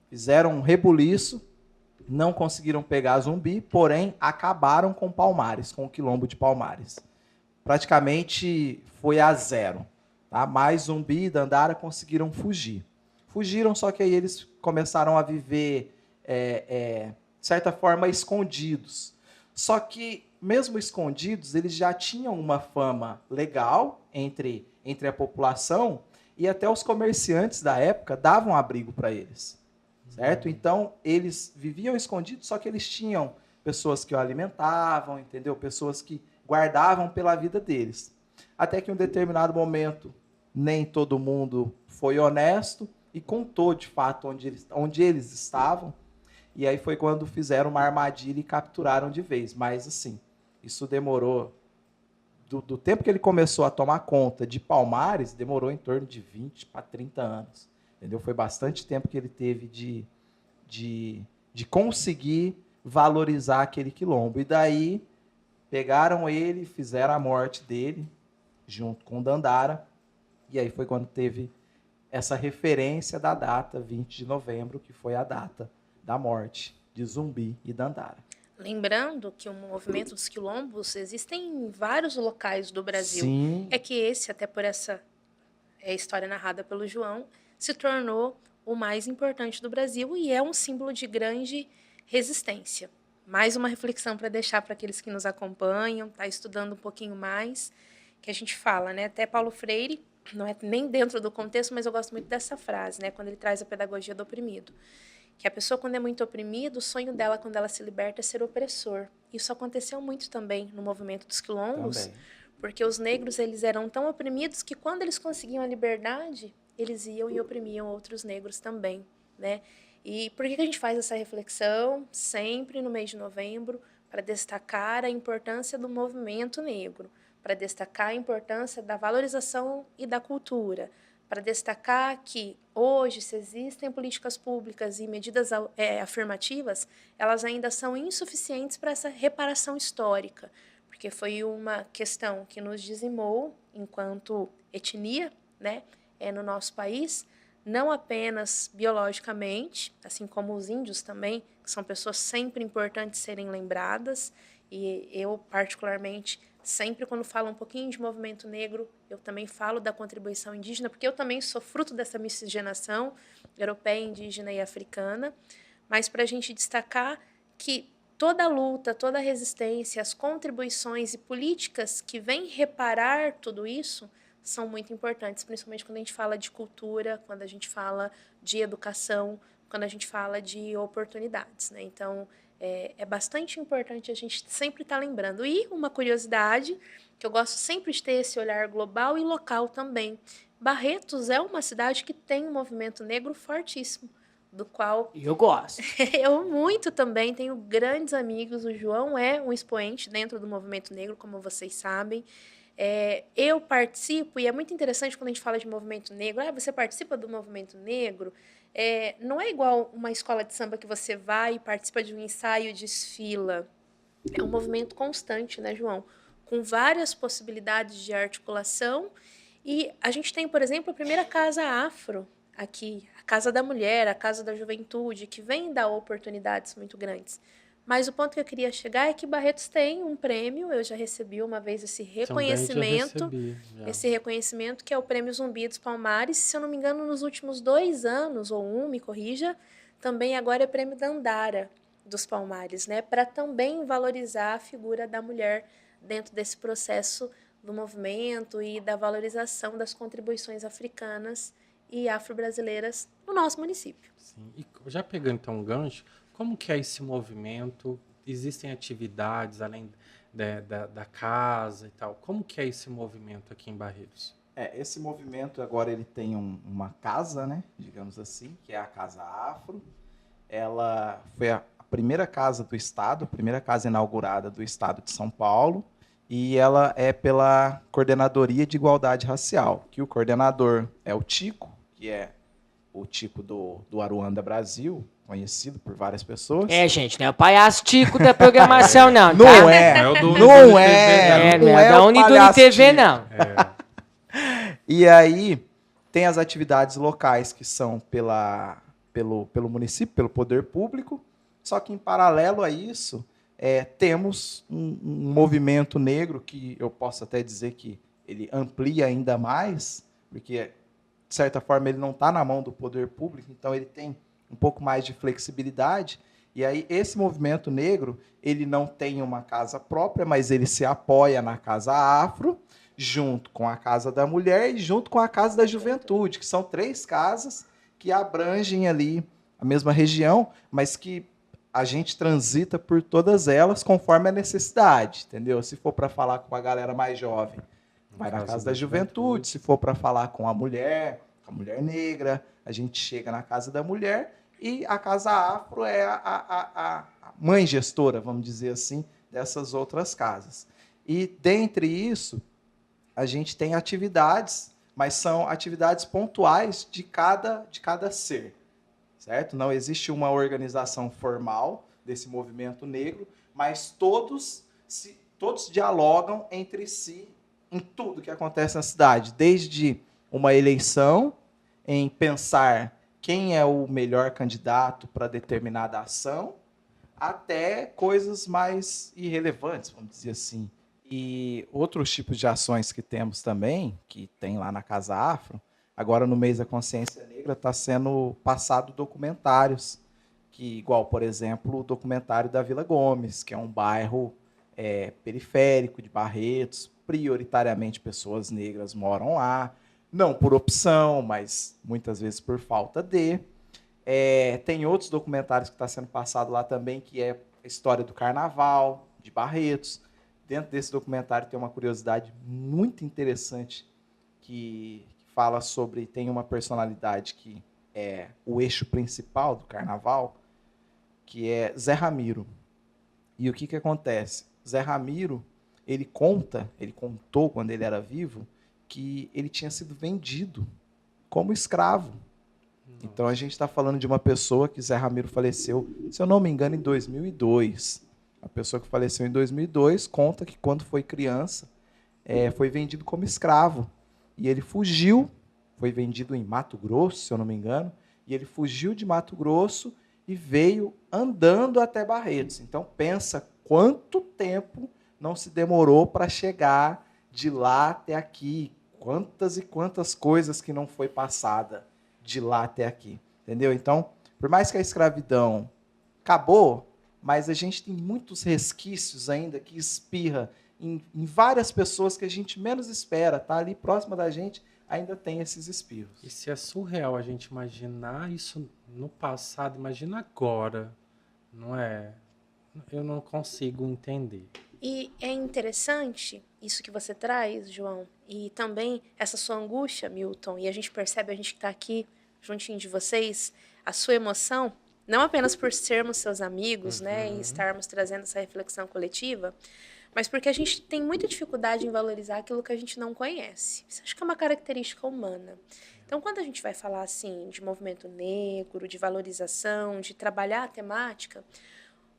fizeram um rebuliço, não conseguiram pegar Zumbi, porém acabaram com Palmares, com o quilombo de Palmares. Praticamente foi a zero. Tá? Mas Zumbi e Dandara conseguiram fugir. Fugiram, só que aí eles começaram a viver, de certa forma, escondidos. Só que mesmo escondidos, eles já tinham uma fama legal entre a população e até os comerciantes da época davam abrigo para eles, certo? Então, eles viviam escondidos, só que eles tinham pessoas que o alimentavam, entendeu? Pessoas que guardavam pela vida deles. Até que em um determinado momento, nem todo mundo foi honesto e contou, de fato, onde eles estavam. E aí foi quando fizeram uma armadilha e capturaram de vez. Mas, assim, isso demorou... Do tempo que ele começou a tomar conta de Palmares, demorou em torno de 20 para 30 anos. Entendeu? Foi bastante tempo que ele teve de conseguir valorizar aquele quilombo. E daí, pegaram ele, fizeram a morte dele, junto com Dandara. E aí foi quando teve essa referência da data, 20 de novembro, que foi a data da morte de Zumbi e Dandara. Lembrando que o movimento dos quilombos existem em vários locais do Brasil. Sim. É que esse, até por essa história narrada pelo João, se tornou o mais importante do Brasil e é um símbolo de grande resistência. Mais uma reflexão para deixar para aqueles que nos acompanham, tá estudando um pouquinho mais, que a gente fala, né? Até Paulo Freire, não é nem dentro do contexto, mas eu gosto muito dessa frase, né? Quando ele traz a pedagogia do oprimido. Que a pessoa, quando é muito oprimida, o sonho dela, quando ela se liberta, é ser opressor. Isso aconteceu muito também no movimento dos quilombos, porque os negros eles eram tão oprimidos que, quando eles conseguiam a liberdade, eles iam e oprimiam outros negros também, né? E por que a gente faz essa reflexão sempre no mês de novembro? Para destacar a importância do movimento negro, para destacar a importância da valorização e da cultura, para destacar que hoje, se existem políticas públicas e medidas afirmativas, elas ainda são insuficientes para essa reparação histórica, porque foi uma questão que nos dizimou enquanto etnia, né, no nosso país, não apenas biologicamente, assim como os índios também, que são pessoas sempre importantes serem lembradas, e eu, particularmente, sempre quando falo um pouquinho de movimento negro, eu também falo da contribuição indígena, porque eu também sou fruto dessa miscigenação europeia, indígena e africana, mas para a gente destacar que toda a luta, toda a resistência, as contribuições e políticas que vêm reparar tudo isso são muito importantes, principalmente quando a gente fala de cultura, quando a gente fala de educação, quando a gente fala de oportunidades, né? Então, é bastante importante a gente sempre estar lembrando. E uma curiosidade, que eu gosto sempre de ter esse olhar global e local também. Barretos é uma cidade que tem um movimento negro fortíssimo, do qual... Eu gosto. Eu muito também, tenho grandes amigos. O João é um expoente dentro do movimento negro, como vocês sabem. Eu participo, e é muito interessante quando a gente fala de movimento negro. Você participa do movimento negro? Não é igual uma escola de samba que você vai e participa de um ensaio, desfila. É um movimento constante, né, João? Com várias possibilidades de articulação. E a gente tem, por exemplo, a primeira casa afro aqui, a Casa da Mulher, a Casa da Juventude, que vem dar oportunidades muito grandes. Mas o ponto que eu queria chegar é que Barretos tem um prêmio, eu já recebi uma vez esse reconhecimento, esse reconhecimento que é o Prêmio Zumbi dos Palmares, se eu não me engano, nos últimos 2 anos, ou me corrija, também agora é Prêmio Dandara dos Palmares, né, para também valorizar a figura da mulher dentro desse processo do movimento e da valorização das contribuições africanas e afro-brasileiras no nosso município. Sim. E já pegando então um gancho, como que é esse movimento? Existem atividades além da casa e tal? Como que é esse movimento aqui em Barretos? Esse movimento agora ele tem uma casa, né, digamos assim, que é a Casa Afro. Ela foi a primeira casa do Estado, a primeira casa inaugurada do Estado de São Paulo, e ela é pela Coordenadoria de Igualdade Racial, que o coordenador é o Tico, que é o Tico do Aruanda Brasil, conhecido por várias pessoas. Gente, não é o palhaço Tico da programação, não, tá? Não é. Não é da Unidune TV, não. E aí, tem as atividades locais que são pelo município, pelo poder público, só que em paralelo a isso, temos um movimento negro que eu posso até dizer que ele amplia ainda mais, porque, de certa forma, ele não está na mão do poder público, então ele tem um pouco mais de flexibilidade, E aí esse movimento negro, ele não tem uma casa própria, mas ele se apoia na Casa Afro, junto com a Casa da Mulher e junto com a Casa da Juventude, que são 3 casas que abrangem ali a mesma região, mas que a gente transita por todas elas conforme a necessidade, entendeu? Se for para falar com a galera mais jovem, vai na Casa da Juventude. Se for para falar com a mulher negra, a gente chega na Casa da Mulher, e a Casa Afro é a mãe gestora, vamos dizer assim, dessas outras casas. E dentre isso, a gente tem atividades, mas são atividades pontuais de cada ser, certo? Não existe uma organização formal desse movimento negro, mas todos dialogam entre si em tudo que acontece na cidade, desde uma eleição, em pensar quem é o melhor candidato para determinada ação, até coisas mais irrelevantes, vamos dizer assim. E outros tipos de ações que temos também, que tem lá na Casa Afro, agora no mês da Consciência Negra está sendo passado documentários, que igual, por exemplo, o documentário da Vila Gomes, que é um bairro periférico de Barretos, prioritariamente pessoas negras moram lá, não por opção, mas muitas vezes por falta de. Tem outros documentários que estão sendo passados lá também, que é a história do Carnaval de Barretos. Dentro desse documentário tem uma curiosidade muito interessante que fala sobre, tem uma personalidade que é o eixo principal do Carnaval, que é Zé Ramiro. E o que acontece? Zé Ramiro, ele contou quando ele era vivo, que ele tinha sido vendido como escravo. Nossa. Então a gente está falando de uma pessoa que Zé Ramiro faleceu, se eu não me engano, em 2002. A pessoa que faleceu em 2002 conta que quando foi criança foi vendido como escravo. E ele fugiu, foi vendido em Mato Grosso, se eu não me engano, e ele fugiu de Mato Grosso e veio andando até Barretos. Então pensa quanto tempo não se demorou para chegar de lá até aqui. Quantas e quantas coisas que não foi passada de lá até aqui. Entendeu? Então, por mais que a escravidão acabou, mas a gente tem muitos resquícios ainda que espirra em várias pessoas que a gente menos espera, tá? Ali próxima da gente ainda tem esses espirros. E se é surreal a gente imaginar isso no passado, imagina agora, não é? Eu não consigo entender. E é interessante isso que você traz, João, e também essa sua angústia, Milton, e a gente percebe, a gente que está aqui juntinho de vocês, a sua emoção, não apenas por sermos seus amigos, né, e estarmos trazendo essa reflexão coletiva, mas porque a gente tem muita dificuldade em valorizar aquilo que a gente não conhece. Isso acho que é uma característica humana. Então, quando a gente vai falar assim de movimento negro, de valorização, de trabalhar a temática,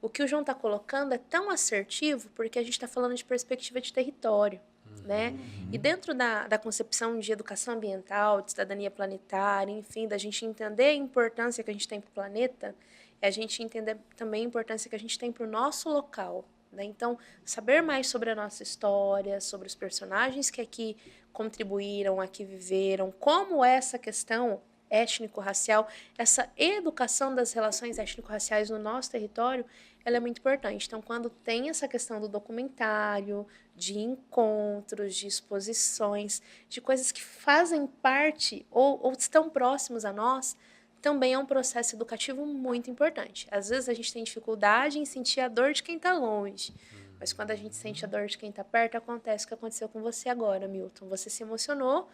o que o João está colocando é tão assertivo porque a gente está falando de perspectiva de território, né? E dentro da concepção de educação ambiental, de cidadania planetária, enfim, da gente entender a importância que a gente tem para o planeta, é a gente entender também a importância que a gente tem para o nosso local, né? Então, saber mais sobre a nossa história, sobre os personagens que aqui contribuíram, aqui viveram, como essa questão étnico-racial, essa educação das relações étnico-raciais no nosso território, ela é muito importante. Então, quando tem essa questão do documentário, de encontros, de exposições, de coisas que fazem parte ou estão próximos a nós, também é um processo educativo muito importante. Às vezes a gente tem dificuldade em sentir a dor de quem está longe, mas quando a gente sente a dor de quem está perto, acontece o que aconteceu com você agora, Milton. Você se emocionou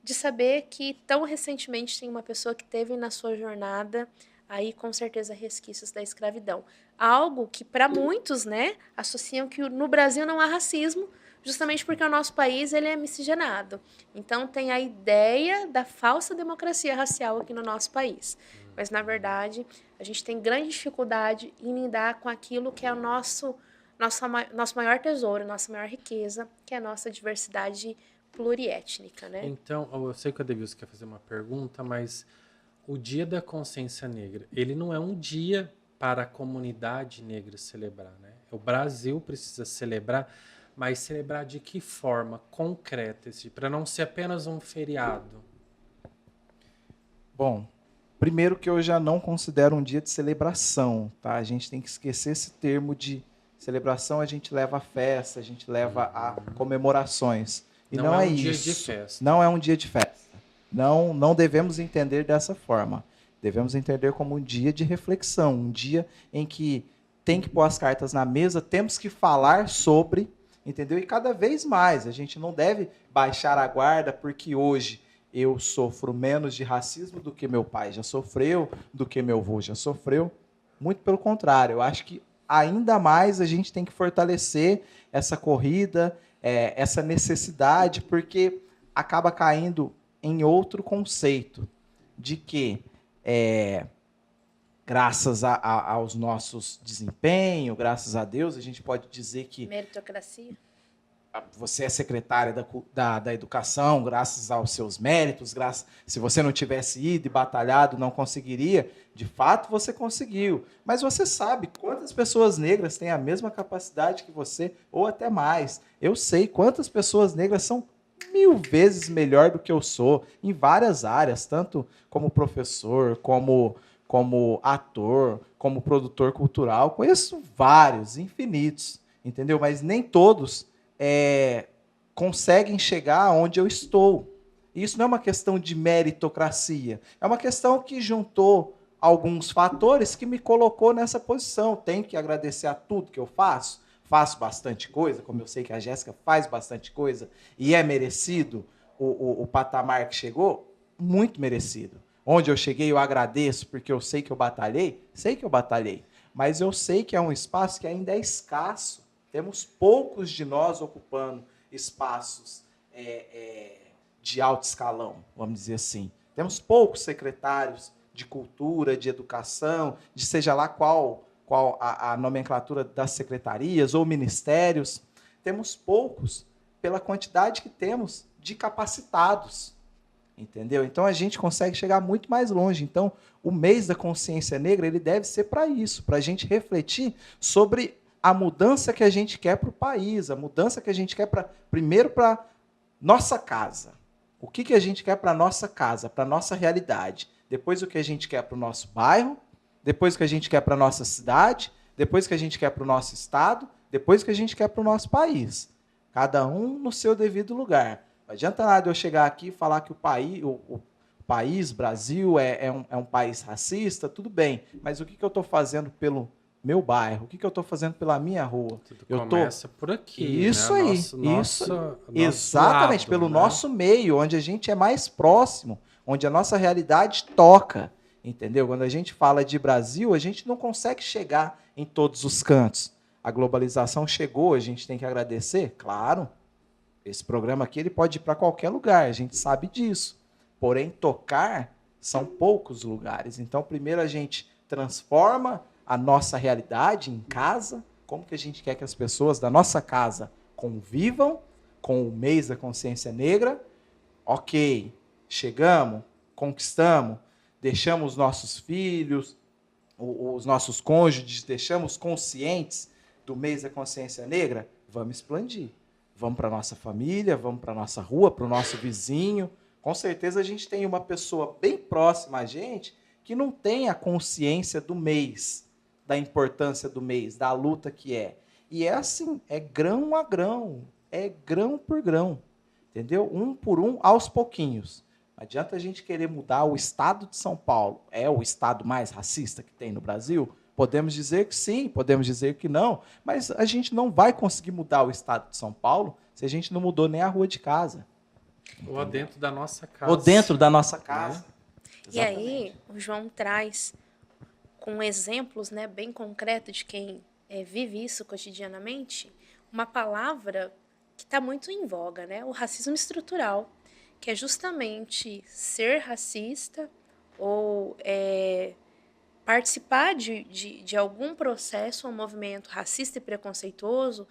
de saber que tão recentemente tem uma pessoa que teve na sua jornada aí com certeza resquícios da escravidão. Algo que para muitos, né, associam que no Brasil não há racismo, justamente porque o nosso país ele é miscigenado. Então tem a ideia da falsa democracia racial aqui no nosso país. Mas na verdade, a gente tem grande dificuldade em lidar com aquilo que é o nosso maior tesouro, nossa maior riqueza, que é a nossa diversidade pluriétnica, né? Então, eu sei que o Adevilson quer fazer uma pergunta, mas o Dia da Consciência Negra, ele não é um dia para a comunidade negra celebrar, né? O Brasil precisa celebrar, mas celebrar de que forma concreta, para não ser apenas um feriado? Bom, Primeiro que eu já não considero um dia de celebração, tá? A gente tem que esquecer esse termo de celebração, a gente leva a festa, a gente leva a comemorações. E não é um dia isso. de festa. Não é um dia de festa. Não devemos entender dessa forma. Devemos entender como um dia de reflexão, um dia em que tem que pôr as cartas na mesa, temos que falar sobre, entendeu? E cada vez mais, a gente não deve baixar a guarda porque hoje eu sofro menos de racismo do que meu pai já sofreu, do que meu avô já sofreu. Muito pelo contrário, eu acho que ainda mais a gente tem que fortalecer essa corrida, essa necessidade, porque acaba caindo em outro conceito de que, graças aos nossos desempenhos, graças a Deus, a gente pode dizer que Meritocracia. você é secretária da educação, graças aos seus méritos, se você não tivesse ido e batalhado, não conseguiria. De fato, você conseguiu. Mas você sabe quantas pessoas negras têm a mesma capacidade que você, ou até mais. Eu sei quantas pessoas negras são 1000 vezes melhor do que eu sou, em várias áreas, tanto como professor, como ator, como produtor cultural. Conheço vários, infinitos, entendeu? Mas nem todos conseguem chegar onde eu estou. E isso não é uma questão de meritocracia, é uma questão que juntou alguns fatores que me colocou nessa posição. Tenho que agradecer a tudo que eu faço bastante coisa, como eu sei que a Jéssica faz bastante coisa, e é merecido o patamar que chegou, muito merecido. Onde eu cheguei eu agradeço, porque eu sei que eu batalhei, mas eu sei que é um espaço que ainda é escasso. Temos poucos de nós ocupando espaços de alto escalão, vamos dizer assim. Temos poucos secretários de cultura, de educação, de seja lá qual a nomenclatura das secretarias ou ministérios. Temos poucos pela quantidade que temos de capacitados, entendeu? Então a gente consegue chegar muito mais longe. Então o mês da consciência negra ele deve ser para isso, para a gente refletir sobre a mudança que a gente quer para o país, a mudança que a gente quer primeiro para nossa casa. O que a gente quer para nossa casa, para nossa realidade? Depois o que a gente quer para o nosso bairro, depois o que a gente quer para a nossa cidade, depois o que a gente quer para o nosso estado, depois o que a gente quer para o nosso país. Cada um no seu devido lugar. Não adianta nada eu chegar aqui e falar que o país, Brasil, é um país racista, tudo bem. Mas o que eu estou fazendo pelo meu bairro? O que eu estou fazendo pela minha rua? Começa por aqui. Isso né? aí. Exatamente, lado, pelo né? nosso meio, onde a gente é mais próximo, onde a nossa realidade toca. Entendeu? Quando a gente fala de Brasil, a gente não consegue chegar em todos os cantos. A globalização chegou, a gente tem que agradecer? Claro. Esse programa aqui ele pode ir para qualquer lugar, a gente sabe disso. Porém, tocar são poucos lugares. Então, primeiro a gente transforma a nossa realidade em casa. Como que a gente quer que as pessoas da nossa casa convivam com o mês da consciência negra? Ok, chegamos, conquistamos, deixamos nossos filhos, os nossos cônjuges, deixamos conscientes do mês da consciência negra, vamos expandir. Vamos para a nossa família, vamos para a nossa rua, para o nosso vizinho. Com certeza a gente tem uma pessoa bem próxima a gente que não tem a consciência do mês, da importância do mês, da luta que é. E é assim, é grão a grão, é grão por grão, entendeu? Um por um, aos pouquinhos. Não adianta a gente querer mudar o estado de São Paulo. É o estado mais racista que tem no Brasil? Podemos dizer que sim, podemos dizer que não, mas a gente não vai conseguir mudar o estado de São Paulo se a gente não mudou nem a rua de casa. Ou dentro da nossa casa. Ou dentro da nossa casa. E aí, o João traz, com exemplos, né, bem concretos de quem vive isso cotidianamente, uma palavra que está muito em voga, né? O racismo estrutural, que é justamente ser racista ou participar de algum processo, um movimento racista e preconceituoso,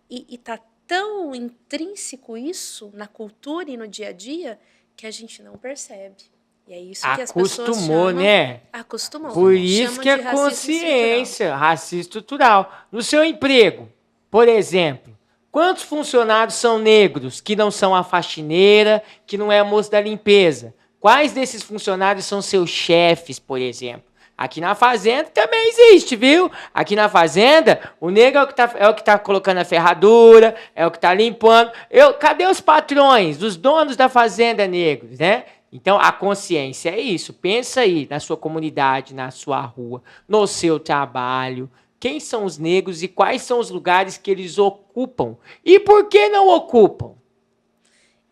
e tá tão intrínseco isso na cultura e no dia a dia que a gente não percebe. E é isso que as pessoas chamam... né? Acostumou. Por isso Chamam que é de racismo consciência, racismo estrutural. No seu emprego, por exemplo, quantos funcionários são negros que não são a faxineira, que não é a moça da limpeza? Quais desses funcionários são seus chefes, por exemplo? Aqui na fazenda também existe, viu? Aqui na fazenda, o negro é o que tá colocando a ferradura, é o que tá limpando. Cadê os patrões, os donos da fazenda negros, né? Então, a consciência é isso. Pensa aí na sua comunidade, na sua rua, no seu trabalho. Quem são os negros e quais são os lugares que eles ocupam? E por que não ocupam?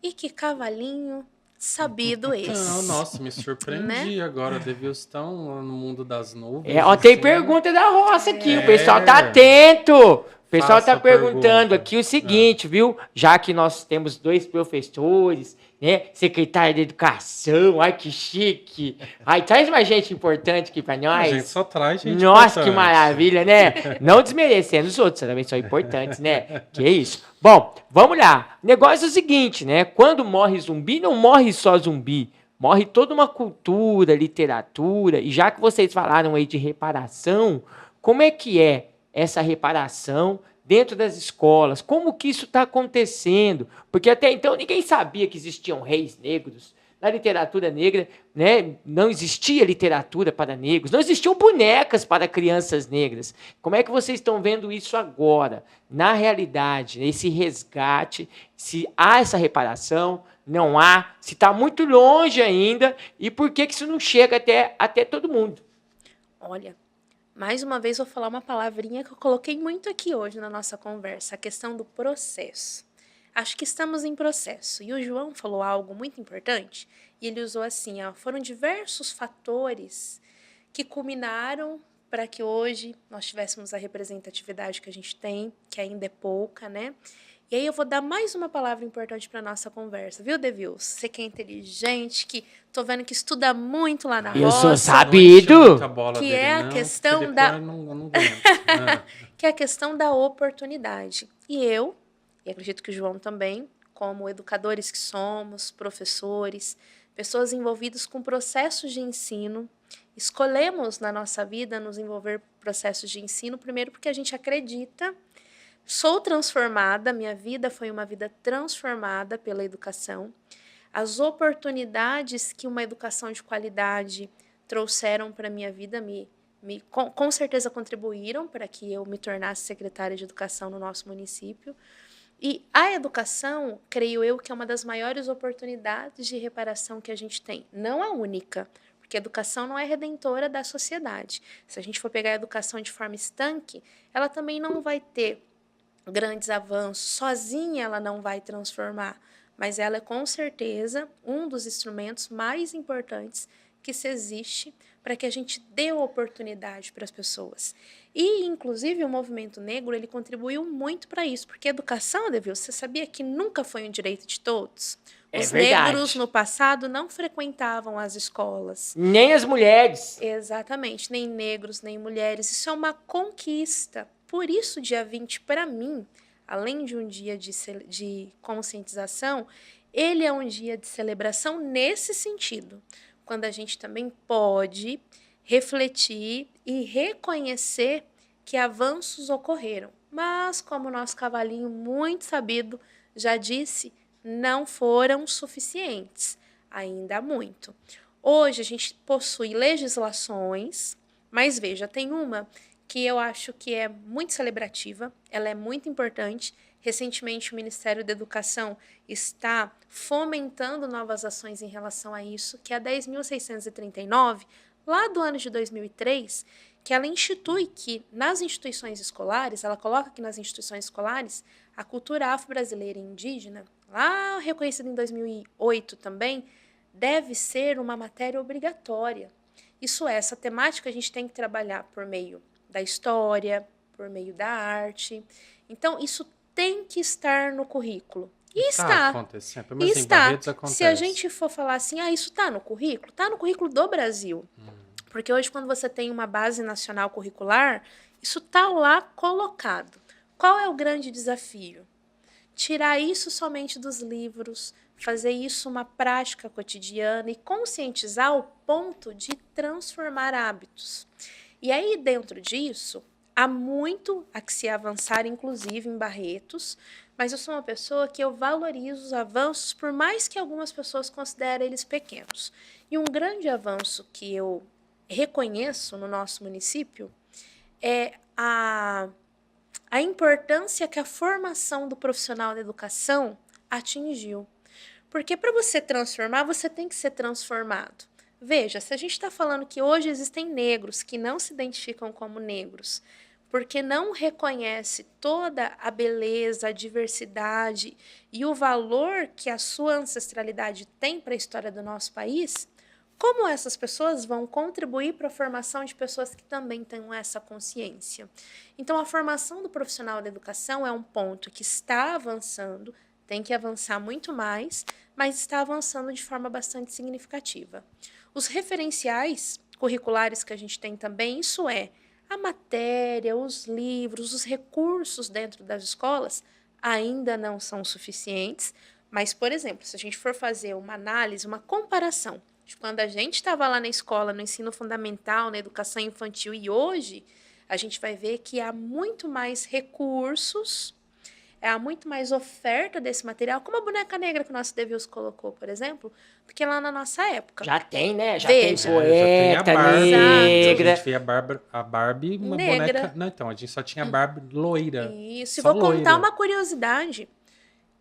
E que cavalinho sabido esse. Não, nossa, me surpreendi agora. Deviam estar no mundo das nuvens. Tem pergunta da roça aqui, o pessoal tá atento. O pessoal tá perguntando aqui o seguinte, viu? Já que nós temos 2 professores, né? Secretário de Educação, ai que chique. Ai, traz mais gente importante aqui pra nós. A gente só traz gente Nossa, importante. que maravilha, né? Não desmerecendo os outros, também são importantes, né? Que isso. Bom, vamos lá. O negócio é o seguinte, né? Quando morre zumbi, não morre só zumbi. Morre toda uma cultura, literatura. E já que vocês falaram aí de reparação, como é que é essa reparação dentro das escolas? Como que isso está acontecendo? Porque até então ninguém sabia que existiam reis negros. Na literatura negra, né, não existia literatura para negros, não existiam bonecas para crianças negras. Como é que vocês estão vendo isso agora? Na realidade, esse resgate, se há essa reparação, não há, se está muito longe ainda, e por que isso não chega até todo mundo? Olha, mais uma vez vou falar uma palavrinha que eu coloquei muito aqui hoje na nossa conversa, a questão do processo. Acho que estamos em processo. E o João falou algo muito importante, e ele usou assim, foram diversos fatores que culminaram para que hoje nós tivéssemos a representatividade que a gente tem, que ainda é pouca, né? E aí eu vou dar mais uma palavra importante para nossa conversa, viu, Devil? Você que é inteligente, que tô vendo que estuda muito lá na roça. Eu sou sabido. Que é a questão da... que é a questão da oportunidade. E acredito que o João também, como educadores que somos, professores, pessoas envolvidas com processos de ensino, escolhemos na nossa vida nos envolver processos de ensino, primeiro porque a gente acredita, sou transformada, minha vida foi uma vida transformada pela educação, as oportunidades que uma educação de qualidade trouxeram para a minha vida com certeza contribuíram para que eu me tornasse secretária de educação no nosso município. E a educação, creio eu, que é uma das maiores oportunidades de reparação que a gente tem. Não a única, porque a educação não é redentora da sociedade. Se a gente for pegar a educação de forma estanque, ela também não vai ter grandes avanços. Sozinha ela não vai transformar, mas ela é com certeza um dos instrumentos mais importantes que se existe para que a gente dê oportunidade para as pessoas. E, inclusive, o movimento negro ele contribuiu muito para isso, porque a educação, Devil, você sabia que nunca foi um direito de todos? Os negros, no passado, não frequentavam as escolas. Nem as mulheres. Exatamente, nem negros, nem mulheres. Isso é uma conquista. Por isso, dia 20, para mim, além de um dia de conscientização, ele é um dia de celebração nesse sentido, quando a gente também pode refletir e reconhecer que avanços ocorreram. Mas, como o nosso cavalinho muito sabido já disse, não foram suficientes. Ainda há muito. Hoje a gente possui legislações, mas veja, tem uma que eu acho que é muito celebrativa, ela é muito importante. Recentemente, o Ministério da Educação está fomentando novas ações em relação a isso, que é a 10.639, lá do ano de 2003, que ela institui que nas instituições escolares, ela coloca que nas instituições escolares, a cultura afro-brasileira e indígena, lá reconhecida em 2008 também, deve ser uma matéria obrigatória. Isso é, essa temática a gente tem que trabalhar por meio da história, por meio da arte. Então, isso tem que estar no currículo. E está. Acontecendo. Mas está. Se a gente for falar assim, isso está no currículo? Está no currículo do Brasil. Porque hoje, quando você tem uma base nacional curricular, isso está lá colocado. Qual é o grande desafio? Tirar isso somente dos livros, fazer isso uma prática cotidiana e conscientizar ao ponto de transformar hábitos. E aí, dentro disso, há muito a que se avançar, inclusive em Barretos, mas eu sou uma pessoa que eu valorizo os avanços, por mais que algumas pessoas considerem eles pequenos. E um grande avanço que eu reconheço no nosso município é a importância que a formação do profissional da educação atingiu. Porque para você transformar, você tem que ser transformado. Veja, se a gente está falando que hoje existem negros que não se identificam como negros, porque não reconhece toda a beleza, a diversidade e o valor que a sua ancestralidade tem para a história do nosso país, como essas pessoas vão contribuir para a formação de pessoas que também tenham essa consciência? Então, a formação do profissional da educação é um ponto que está avançando, tem que avançar muito mais, mas está avançando de forma bastante significativa. Os referenciais curriculares que a gente tem também, isso é a matéria, os livros, os recursos dentro das escolas ainda não são suficientes, mas, por exemplo, se a gente for fazer uma análise, uma comparação de quando a gente estava lá na escola, no ensino fundamental, na educação infantil e hoje, a gente vai ver que há muito mais recursos, há muito mais oferta desse material, como a boneca negra que o nosso Devil's colocou, por exemplo, do que lá na nossa época. Já tem, né? Já Veja. tem poeta negra. A gente vê a Barbie, uma Negra. boneca... Não, então, a gente só tinha a Barbie loira. Isso, e só vou contar loira. uma curiosidade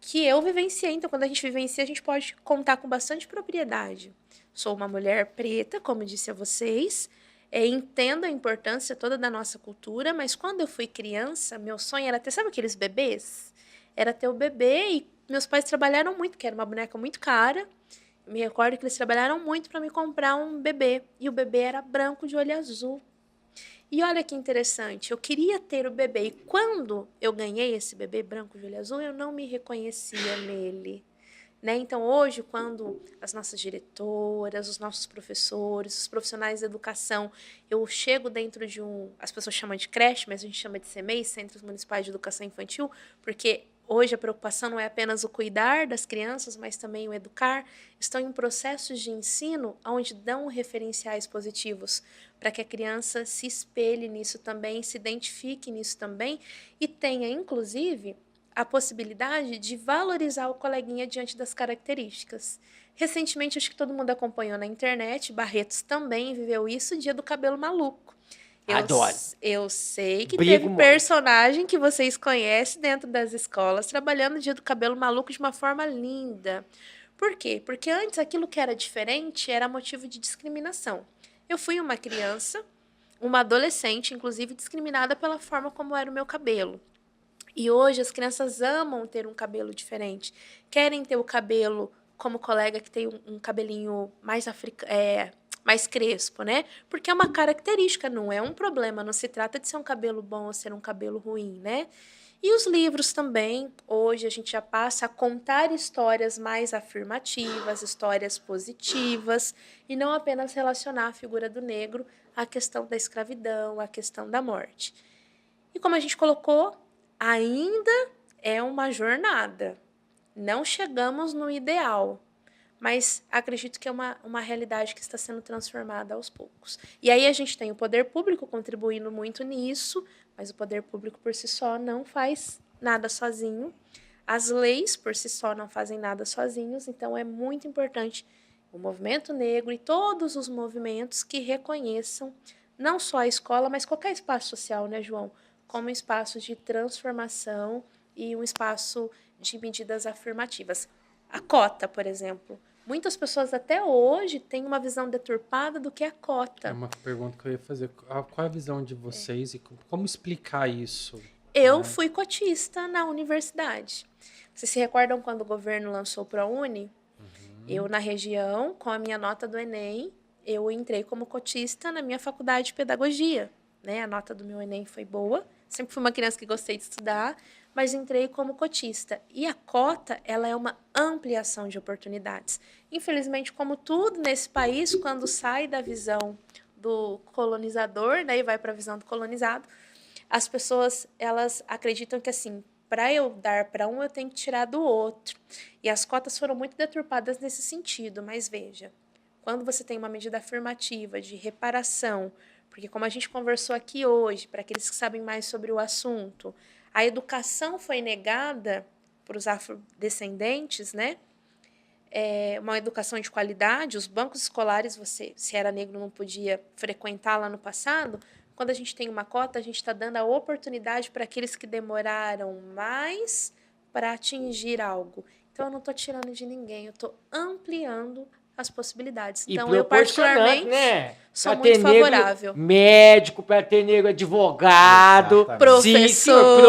que eu vivenciei. Então, quando a gente vivencia, a gente pode contar com bastante propriedade. Sou uma mulher preta, como disse a vocês, entendo a importância toda da nossa cultura, mas quando eu fui criança, meu sonho era ter, sabe aqueles bebês? Era ter o bebê e meus pais trabalharam muito, que era uma boneca muito cara. Eu me recordo que eles trabalharam muito para me comprar um bebê. E o bebê era branco de olho azul. E olha que interessante, eu queria ter o bebê. E quando eu ganhei esse bebê branco de olho azul, eu não me reconhecia nele. Né? Então, hoje, quando as nossas diretoras, os nossos professores, os profissionais da educação, eu chego dentro de as pessoas chamam de creche, mas a gente chama de CMEI, Centros Municipais de Educação Infantil, porque hoje a preocupação não é apenas o cuidar das crianças, mas também o educar. Estão em processos de ensino onde dão referenciais positivos para que a criança se espelhe nisso também, se identifique nisso também e tenha, inclusive, a possibilidade de valorizar o coleguinha diante das características. Recentemente, acho que todo mundo acompanhou na internet, Barretos também viveu isso, Dia do Cabelo Maluco. Adoro. Eu sei que Brigo teve muito. personagem que vocês conhecem dentro das escolas, trabalhando o Dia do Cabelo Maluco de uma forma linda. Por quê? Porque antes aquilo que era diferente era motivo de discriminação. Eu fui uma criança, uma adolescente, inclusive, discriminada pela forma como era o meu cabelo. E hoje as crianças amam ter um cabelo diferente, querem ter o cabelo como o colega que tem um cabelinho mais crespo, né? Porque é uma característica, não é um problema, não se trata de ser um cabelo bom ou ser um cabelo ruim, né? E os livros também, hoje a gente já passa a contar histórias mais afirmativas, histórias positivas, e não apenas relacionar a figura do negro à questão da escravidão, à questão da morte. E como a gente colocou, ainda é uma jornada. Não chegamos no ideal, mas acredito que é uma realidade que está sendo transformada aos poucos. E aí a gente tem o poder público contribuindo muito nisso, mas o poder público por si só não faz nada sozinho. As leis por si só não fazem nada sozinhos, então é muito importante o movimento negro e todos os movimentos que reconheçam não só a escola, mas qualquer espaço social, né, João? Como um espaço de transformação e um espaço de medidas afirmativas. A cota, por exemplo. Muitas pessoas até hoje têm uma visão deturpada do que é a cota. É uma pergunta que eu ia fazer. Qual é a visão de vocês e como explicar isso? Eu fui cotista na universidade. Vocês se recordam quando o governo lançou o ProUni? Eu, na região, com a minha nota do Enem, eu entrei como cotista na minha faculdade de pedagogia. Né? A nota do meu Enem foi boa. Sempre fui uma criança que gostei de estudar, mas entrei como cotista. E a cota, ela é uma ampliação de oportunidades. Infelizmente, como tudo nesse país, quando sai da visão do colonizador, né, e vai para a visão do colonizado, as pessoas, elas acreditam que, assim, para eu dar para um, eu tenho que tirar do outro. E as cotas foram muito deturpadas nesse sentido. Mas veja, quando você tem uma medida afirmativa de reparação, porque como a gente conversou aqui hoje, para aqueles que sabem mais sobre o assunto, a educação foi negada os afrodescendentes, né? Uma educação de qualidade. Os bancos escolares, você, se era negro, não podia frequentar lá no passado. Quando a gente tem uma cota, a gente está dando a oportunidade para aqueles que demoraram mais para atingir algo. Então, eu não estou tirando de ninguém, eu estou ampliando as possibilidades. Então, eu particularmente sou muito favorável. Médico, para ter negro advogado, professor,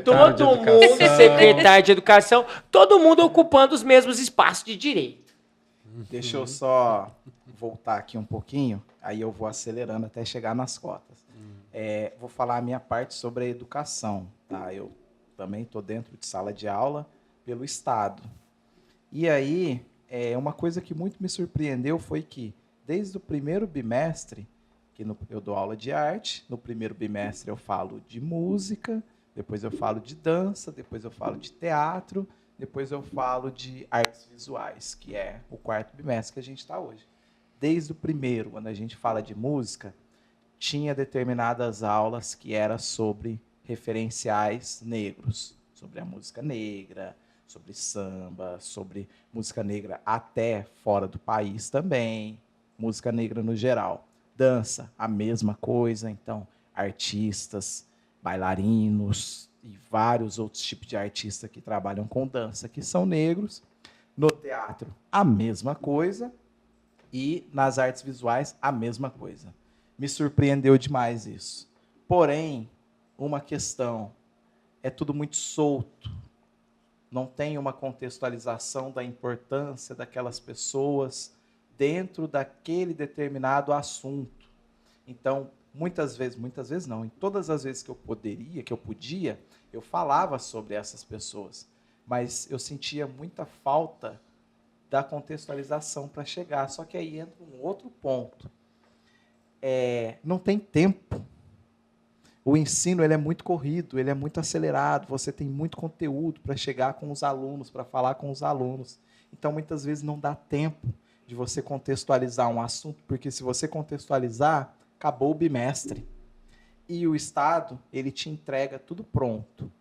todo mundo, secretário de educação, todo mundo ocupando os mesmos espaços de direito. Deixa eu só voltar aqui um pouquinho, aí eu vou acelerando até chegar nas cotas. Vou falar a minha parte sobre a educação. Tá? Eu também estou dentro de sala de aula pelo Estado. E aí, uma coisa que muito me surpreendeu foi que, desde o primeiro bimestre, que eu dou aula de arte, no primeiro bimestre eu falo de música, depois eu falo de dança, depois eu falo de teatro, depois eu falo de artes visuais, que é o quarto bimestre que a gente está hoje. Desde o primeiro, quando a gente fala de música, tinha determinadas aulas que eram sobre referenciais negros, sobre a música negra, sobre samba, sobre música negra até fora do país também, música negra no geral. Dança, a mesma coisa, então, artistas, bailarinos e vários outros tipos de artistas que trabalham com dança, que são negros. No teatro, a mesma coisa. E nas artes visuais, a mesma coisa. Me surpreendeu demais isso. Porém, uma questão, é tudo muito solto. Não tem uma contextualização da importância daquelas pessoas dentro daquele determinado assunto. Então, muitas vezes não, em todas as vezes que eu podia, eu falava sobre essas pessoas. Mas eu sentia muita falta da contextualização para chegar. Só que aí entra um outro ponto. Não tem tempo. O ensino ele é muito corrido, ele é muito acelerado, você tem muito conteúdo para chegar com os alunos, para falar com os alunos. Então, muitas vezes não dá tempo de você contextualizar um assunto, porque se você contextualizar, acabou o bimestre. E o Estado, ele te entrega tudo pronto.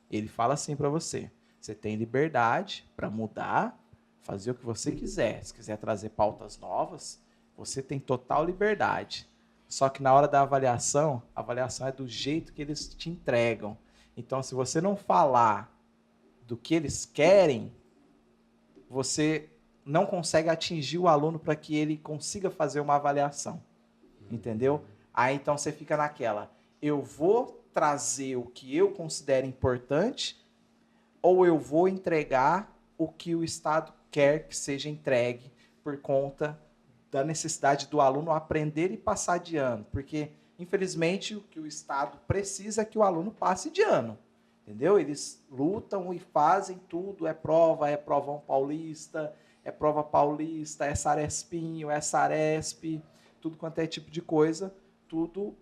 Ele fala assim para você, você tem liberdade para mudar, fazer o que você quiser. Se quiser trazer pautas novas, você tem total liberdade. Só que na hora da avaliação, a avaliação é do jeito que eles te entregam. Então, se você não falar do que eles querem, você não consegue atingir o aluno para que ele consiga fazer uma avaliação. Entendeu? Aí, então, você fica naquela, eu vou trazer o que eu considero importante ou eu vou entregar o que o Estado quer que seja entregue por conta da necessidade do aluno aprender e passar de ano. Porque, infelizmente, o que o Estado precisa é que o aluno passe de ano. Entendeu? Eles lutam e fazem tudo. É provão paulista, é prova paulista, é Sarespinho, é Saresp, tudo quanto é tipo de coisa, tudo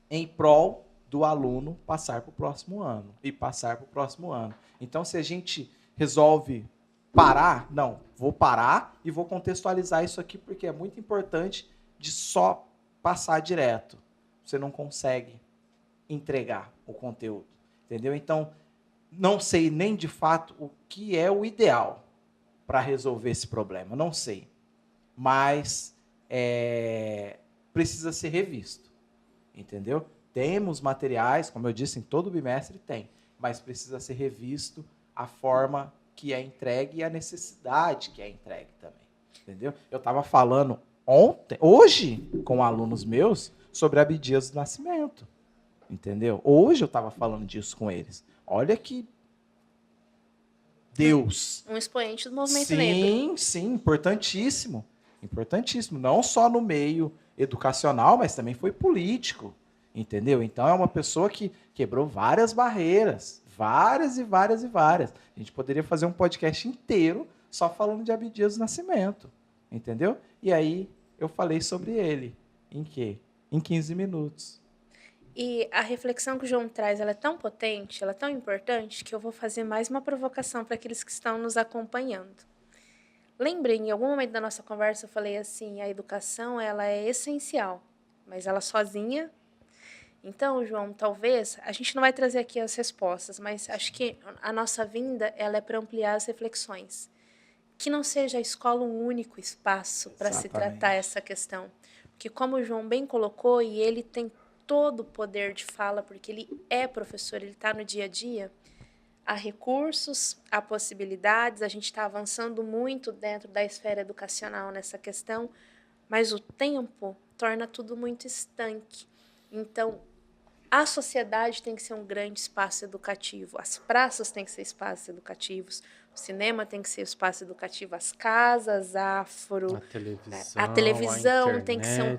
em prol do aluno passar para o próximo ano. E passar para o próximo ano. Então, se a gente resolve parar, não, vou parar e vou contextualizar isso aqui porque é muito importante de só passar direto. Você não consegue entregar o conteúdo, entendeu? Então, não sei nem de fato o que é o ideal para resolver esse problema, não sei. Mas precisa ser revisto, entendeu? Temos materiais, como eu disse, em todo bimestre tem, mas precisa ser revisto a forma que é entregue e a necessidade que é entregue também, entendeu? Eu estava falando hoje, com alunos meus, sobre Abdias do Nascimento, entendeu? Hoje eu estava falando disso com eles. Olha que Deus. Um expoente do movimento negro. Sim, importantíssimo. Importantíssimo, não só no meio educacional, mas também foi político, entendeu? Então é uma pessoa que quebrou várias barreiras, várias e várias e várias. A gente poderia fazer um podcast inteiro só falando de Abdias do Nascimento, entendeu? E aí eu falei sobre ele. Em quê? Em 15 minutos. E a reflexão que o João traz, ela é tão potente, ela é tão importante, que eu vou fazer mais uma provocação para aqueles que estão nos acompanhando. Lembrem, em algum momento da nossa conversa eu falei assim, a educação ela é essencial, mas ela sozinha Então, João, talvez, a gente não vai trazer aqui as respostas, mas acho que a nossa vinda ela é para ampliar as reflexões. Que não seja a escola um único espaço para se tratar essa questão. Porque como o João bem colocou, e ele tem todo o poder de fala, porque ele é professor, ele está no dia a dia, há recursos, há possibilidades, a gente está avançando muito dentro da esfera educacional nessa questão, mas o tempo torna tudo muito estanque. Então, a sociedade tem que ser um grande espaço educativo, as praças têm que ser espaços educativos, o cinema tem que ser espaço educativo, as casas afro, a televisão tem que ser um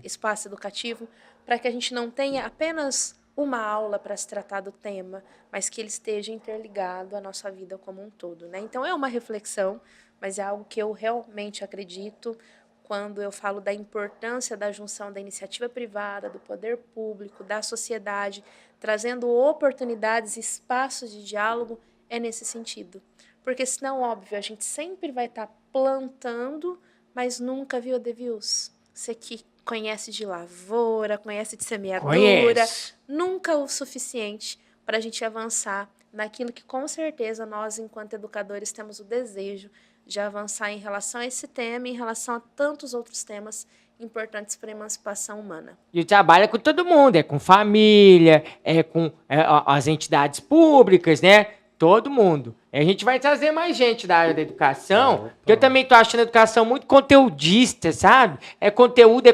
espaço educativo, para que a gente não tenha apenas uma aula para se tratar do tema, mas que ele esteja interligado à nossa vida como um todo, né? Então, é uma reflexão, mas é algo que eu realmente acredito quando eu falo da importância da junção da iniciativa privada, do poder público, da sociedade, trazendo oportunidades e espaços de diálogo, é nesse sentido. Porque senão, óbvio, a gente sempre vai estar plantando, mas nunca viu, Devil's? Você que conhece de lavoura, conhece de semeadura, nunca o suficiente para a gente avançar naquilo que, com certeza, nós, enquanto educadores, temos o desejo de avançar em relação a esse tema e em relação a tantos outros temas importantes para a emancipação humana. E o trabalho é com todo mundo, é com família, é com as entidades públicas, né? Todo mundo. A gente vai trazer mais gente da área da educação, porque eu também tô achando a educação muito conteudista, sabe? É conteúdo,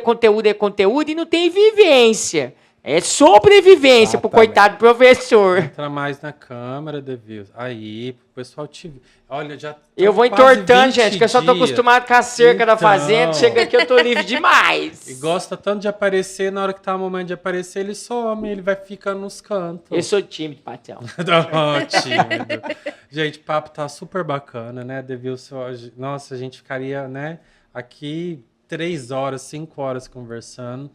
e não tem vivência. É sobrevivência pro coitado professor. Entra mais na câmera, Devil. Aí, pro pessoal te... Olha, já... Eu vou entortando, gente, que eu só tô acostumado com a cerca da fazenda. Chega aqui, eu tô livre demais. E gosta tanto de aparecer, na hora que tá o momento de aparecer, ele some, ele vai ficando nos cantos. Eu sou tímido, patrão. Tímido. Gente, o papo tá super bacana, né, Devil? Nossa, a gente ficaria, né, aqui 3 horas, 5 horas conversando.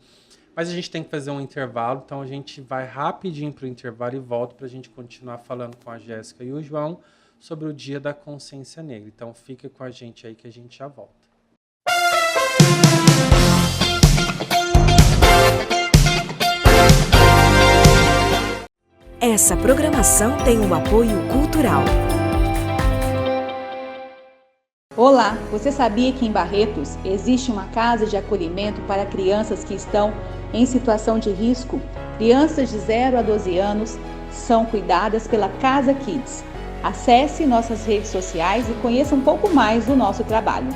Mas a gente tem que fazer um intervalo, então a gente vai rapidinho para o intervalo e volta para a gente continuar falando com a Jéssica e o João sobre o Dia da Consciência Negra. Então fica com a gente aí que a gente já volta. Essa programação tem um apoio cultural. Olá, você sabia que em Barretos existe uma casa de acolhimento para crianças que estão em situação de risco? Crianças de 0 a 12 anos são cuidadas pela Casa Kids. Acesse nossas redes sociais e conheça um pouco mais do nosso trabalho.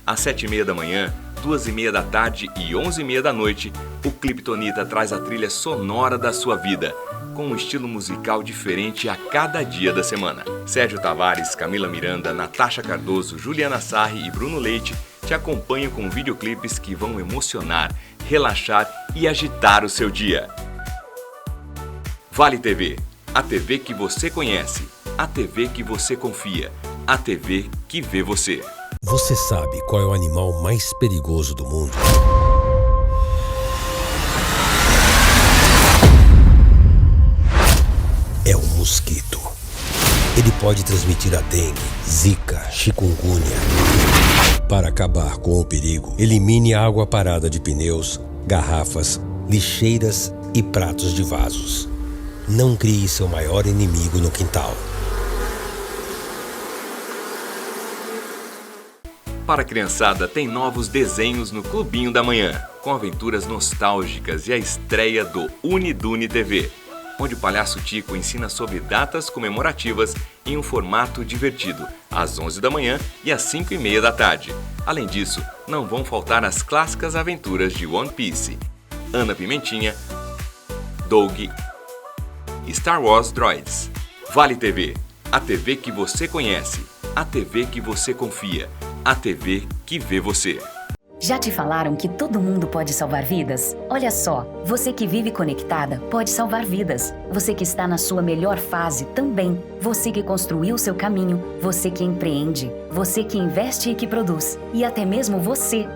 Às 7h30 da manhã, 2h30 da tarde e 11h30 da noite, o Cliptonita traz a trilha sonora da sua vida, com um estilo musical diferente a cada dia da semana. Sérgio Tavares, Camila Miranda, Natasha Cardoso, Juliana Sarri e Bruno Leite te acompanham com videoclipes que vão emocionar, relaxar e agitar o seu dia. Vale TV, a TV que você conhece, a TV que você confia, a TV que vê você. Você sabe qual é o animal mais perigoso do mundo? É o mosquito. Ele pode transmitir a dengue, zika, chikungunya. Para acabar com o perigo, elimine a água parada de pneus, garrafas, lixeiras e pratos de vasos. Não crie seu maior inimigo no quintal. Para a criançada, tem novos desenhos no Clubinho da Manhã, com aventuras nostálgicas e a estreia do Unidune TV, onde o palhaço Tico ensina sobre datas comemorativas em um formato divertido, às 11 da manhã e às 5h30 da tarde. Além disso, não vão faltar as clássicas aventuras de One Piece, Ana Pimentinha, Doug e Star Wars Droids. Vale TV, a TV que você conhece, a TV que você confia, a TV que vê você. Já te falaram que todo mundo pode salvar vidas? Olha só, você que vive conectada pode salvar vidas. Você que está na sua melhor fase também. Você que construiu seu caminho, você que empreende, você que investe e que produz. E até mesmo você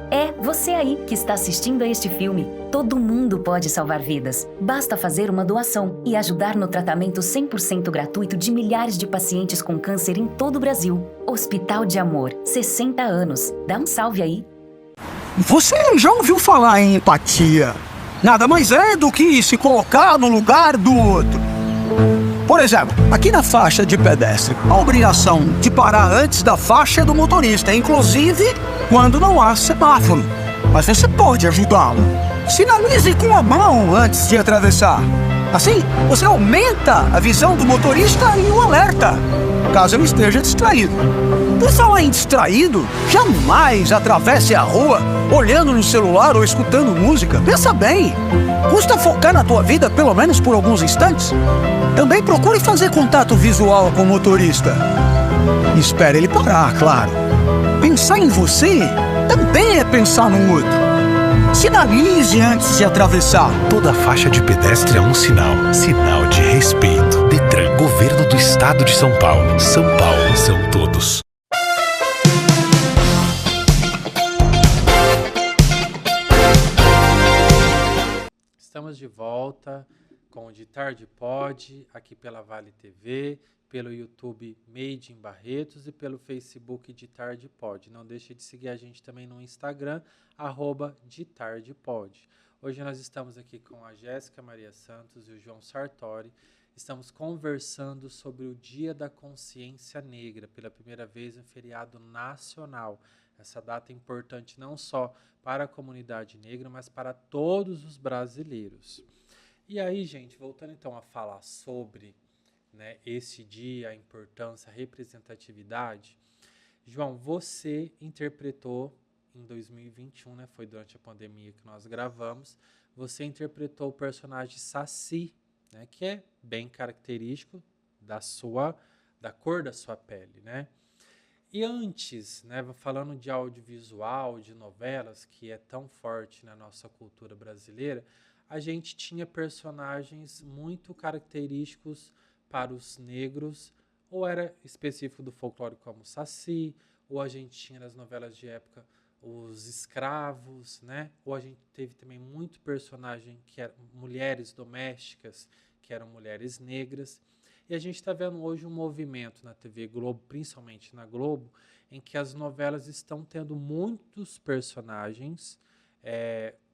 aí que está assistindo a este filme. Todo mundo pode salvar vidas. Basta fazer uma doação e ajudar no tratamento 100% gratuito de milhares de pacientes com câncer em todo o Brasil. Hospital de Amor, 60 anos. Dá um salve aí. Você já ouviu falar em empatia? Nada mais é do que se colocar no lugar do outro. Por exemplo, aqui na faixa de pedestre, a obrigação de parar antes da faixa é do motorista, inclusive quando não há semáforo. Mas você pode ajudá-lo. Sinalize com a mão antes de atravessar. Assim, você aumenta a visão do motorista e o alerta, caso ele esteja distraído. Por falar em distraído, jamais atravesse a rua olhando no celular ou escutando música. Pensa bem, custa focar na tua vida pelo menos por alguns instantes? Também procure fazer contato visual com o motorista. Espere ele parar, claro. Pensar em você também é pensar no outro. Sinalize antes de atravessar. Toda faixa de pedestre é um sinal. Sinal de respeito. Detran, Governo do Estado de São Paulo. São Paulo são todos. Estamos de volta com o De Tarde Pode, aqui pela Vale TV, pelo YouTube Made in Barretos e pelo Facebook De Tarde Pode. Não deixe de seguir a gente também no Instagram, @DeTardePod. Hoje nós estamos aqui com a Jéssica Maria Santos e o João Sartori. Estamos conversando sobre o Dia da Consciência Negra, pela primeira vez um feriado nacional. Essa data é importante não só para a comunidade negra, mas para todos os brasileiros. E aí, gente, voltando então a falar sobre, né, esse dia, a importância, a representatividade. João, você interpretou em 2021, né, foi durante a pandemia que nós gravamos, você interpretou o personagem Saci, né, que é bem característico da cor da sua pele, né? E antes, né, falando de audiovisual, de novelas, que é tão forte na nossa cultura brasileira, a gente tinha personagens muito característicos para os negros, ou era específico do folclore como Saci, ou a gente tinha nas novelas de época os escravos, né? Ou a gente teve também muito personagem que eram mulheres domésticas, que eram mulheres negras. E a gente está vendo hoje um movimento na TV Globo, principalmente na Globo, em que as novelas estão tendo muitos personagens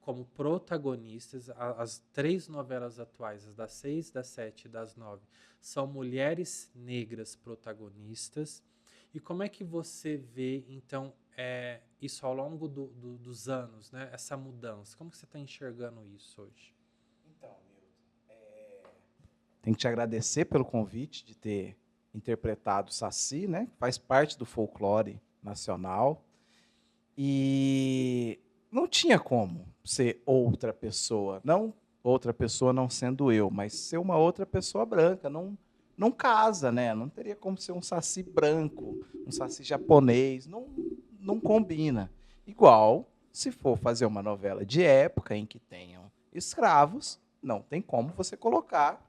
como protagonistas. As 3 novelas atuais, as das 6, das 7 e das 9, são mulheres negras protagonistas. E como é que você vê, então, isso ao longo dos anos, né? Essa mudança? Como que você está enxergando isso hoje? Então, Milton, tenho que te agradecer pelo convite de ter interpretado Saci, né? Que faz parte do folclore nacional. E não tinha como ser outra pessoa. Não outra pessoa não sendo eu, mas ser uma outra pessoa branca. Não casa, né? Não teria como ser um Saci branco, um Saci japonês. Não combina. Igual, se for fazer uma novela de época em que tenham escravos, não tem como você colocar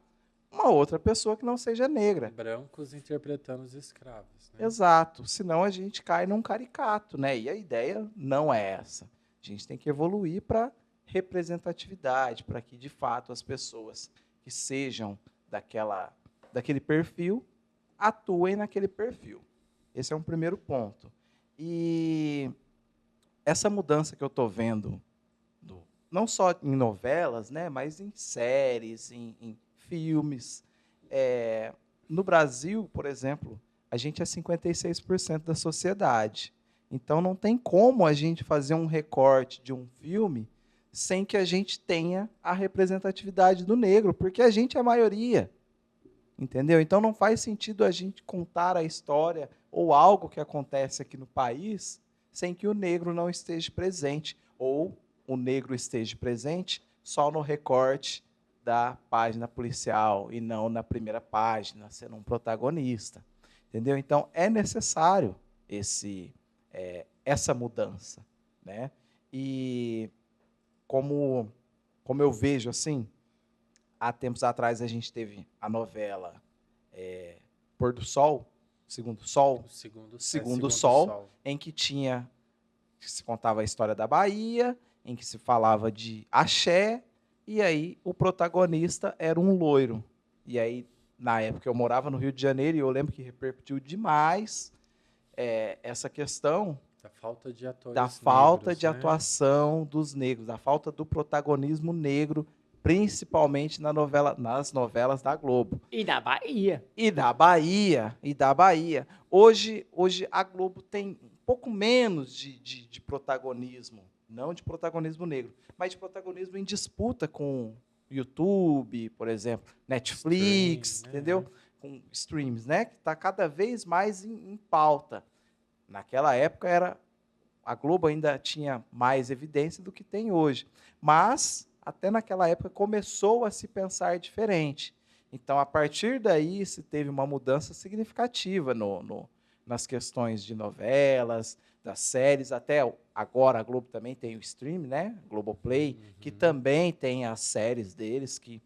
uma outra pessoa que não seja negra. Brancos interpretando os escravos, né? Exato. Senão a gente cai num caricato, né? E a ideia não é essa. A gente tem que evoluir para representatividade, para que, de fato, as pessoas que sejam daquele perfil atuem naquele perfil. Esse é um primeiro ponto. E essa mudança que eu estou vendo, não só em novelas, né, mas em séries, em filmes. No Brasil, por exemplo, a gente é 56% da sociedade. Então, não tem como a gente fazer um recorte de um filme sem que a gente tenha a representatividade do negro, porque a gente é a maioria. Entendeu? Então, não faz sentido a gente contar a história ou algo que acontece aqui no país sem que o negro não esteja presente, ou o negro esteja presente só no recorte da página policial e não na primeira página, sendo um protagonista. Entendeu? Então, é necessário essa mudança, né? E como eu vejo assim, há tempos atrás a gente teve a novela Pôr do Sol, Segundo Sol, Segundo Sol, em que se contava a história da Bahia, em que se falava de axé, e aí o protagonista era um loiro. E aí, na época, eu morava no Rio de Janeiro e eu lembro que repercutiu demais essa questão, Da falta de atores da falta negros, de né? atuação dos negros, da falta do protagonismo negro, principalmente nas novelas da Globo. E da Bahia. E da Bahia, e da Bahia. Hoje a Globo tem um pouco menos de protagonismo, não de protagonismo negro, mas de protagonismo em disputa com YouTube, por exemplo, Netflix, Stream, né? entendeu? Com streams, né? Que está cada vez mais em pauta. Naquela época a Globo ainda tinha mais evidência do que tem hoje, mas até naquela época começou a se pensar diferente. Então, a partir daí, se teve uma mudança significativa nas questões de novelas, das séries, até agora a Globo também tem o stream, né? Globoplay, que também tem as séries deles que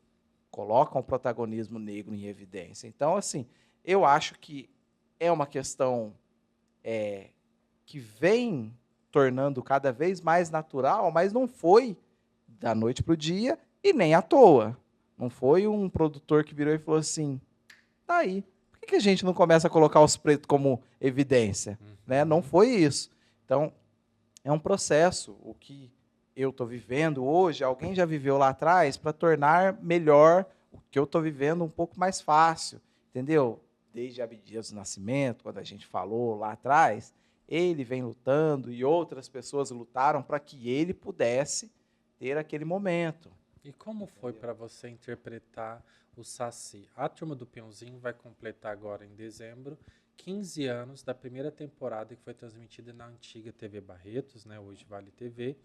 colocam o protagonismo negro em evidência. Então, assim, eu acho que é uma questão que vem tornando cada vez mais natural, mas não foi da noite para o dia e nem à toa. Não foi um produtor que virou e falou assim, tá aí, por que a gente não começa a colocar os pretos como evidência? Né? Não foi isso. Então, é um processo. O que eu estou vivendo hoje, alguém já viveu lá atrás para tornar melhor o que eu estou vivendo um pouco mais fácil. Entendeu? Desde Abdias do Nascimento, quando a gente falou lá atrás, ele vem lutando e outras pessoas lutaram para que ele pudesse ter aquele momento. E como foi para você interpretar o Saci? A Turma do Peãozinho vai completar agora em dezembro 15 anos da primeira temporada que foi transmitida na antiga TV Barretos, né, hoje Vale TV,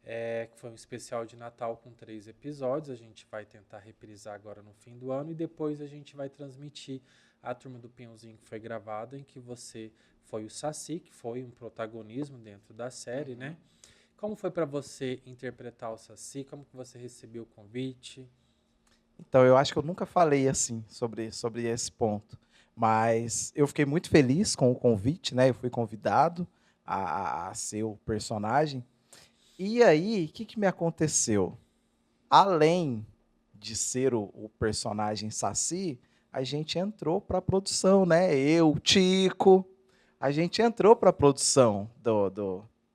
que foi um especial de Natal com 3 episódios. A gente vai tentar reprisar agora no fim do ano e depois a gente vai transmitir a Turma do Peãozinho, que foi gravada, em que você foi o Saci, que foi um protagonismo dentro da série, né? Como foi para você interpretar o Saci? Como que você recebeu o convite? Então, eu acho que eu nunca falei assim sobre esse ponto, mas eu fiquei muito feliz com o convite, né? Eu fui convidado a ser o personagem. E aí, o que me aconteceu? Além de ser o personagem Saci, a gente entrou para a produção, né? Eu, Tico, a gente entrou para a produção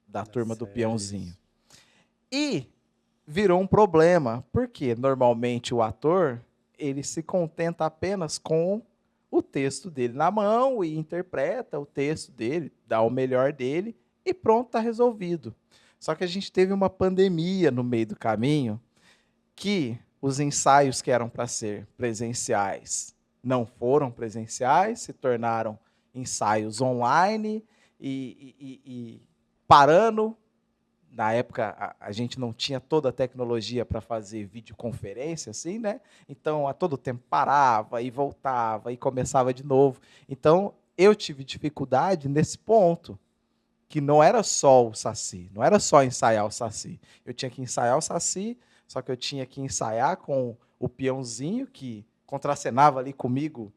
da Turma do Peãozinho. E virou um problema, porque normalmente o ator, ele se contenta apenas com o texto dele na mão e interpreta o texto dele, dá o melhor dele e pronto, está resolvido. Só que a gente teve uma pandemia no meio do caminho que os ensaios que eram para ser presenciais não foram presenciais, se tornaram ensaios online e parando. Na época, a gente não tinha toda a tecnologia para fazer videoconferência, assim, né? Então, a todo tempo parava e voltava e começava de novo. Então, eu tive dificuldade nesse ponto, que não era só o Saci, não era só ensaiar o Saci. Eu tinha que ensaiar o Saci, só que eu tinha que ensaiar com o Peãozinho, que contracenava ali comigo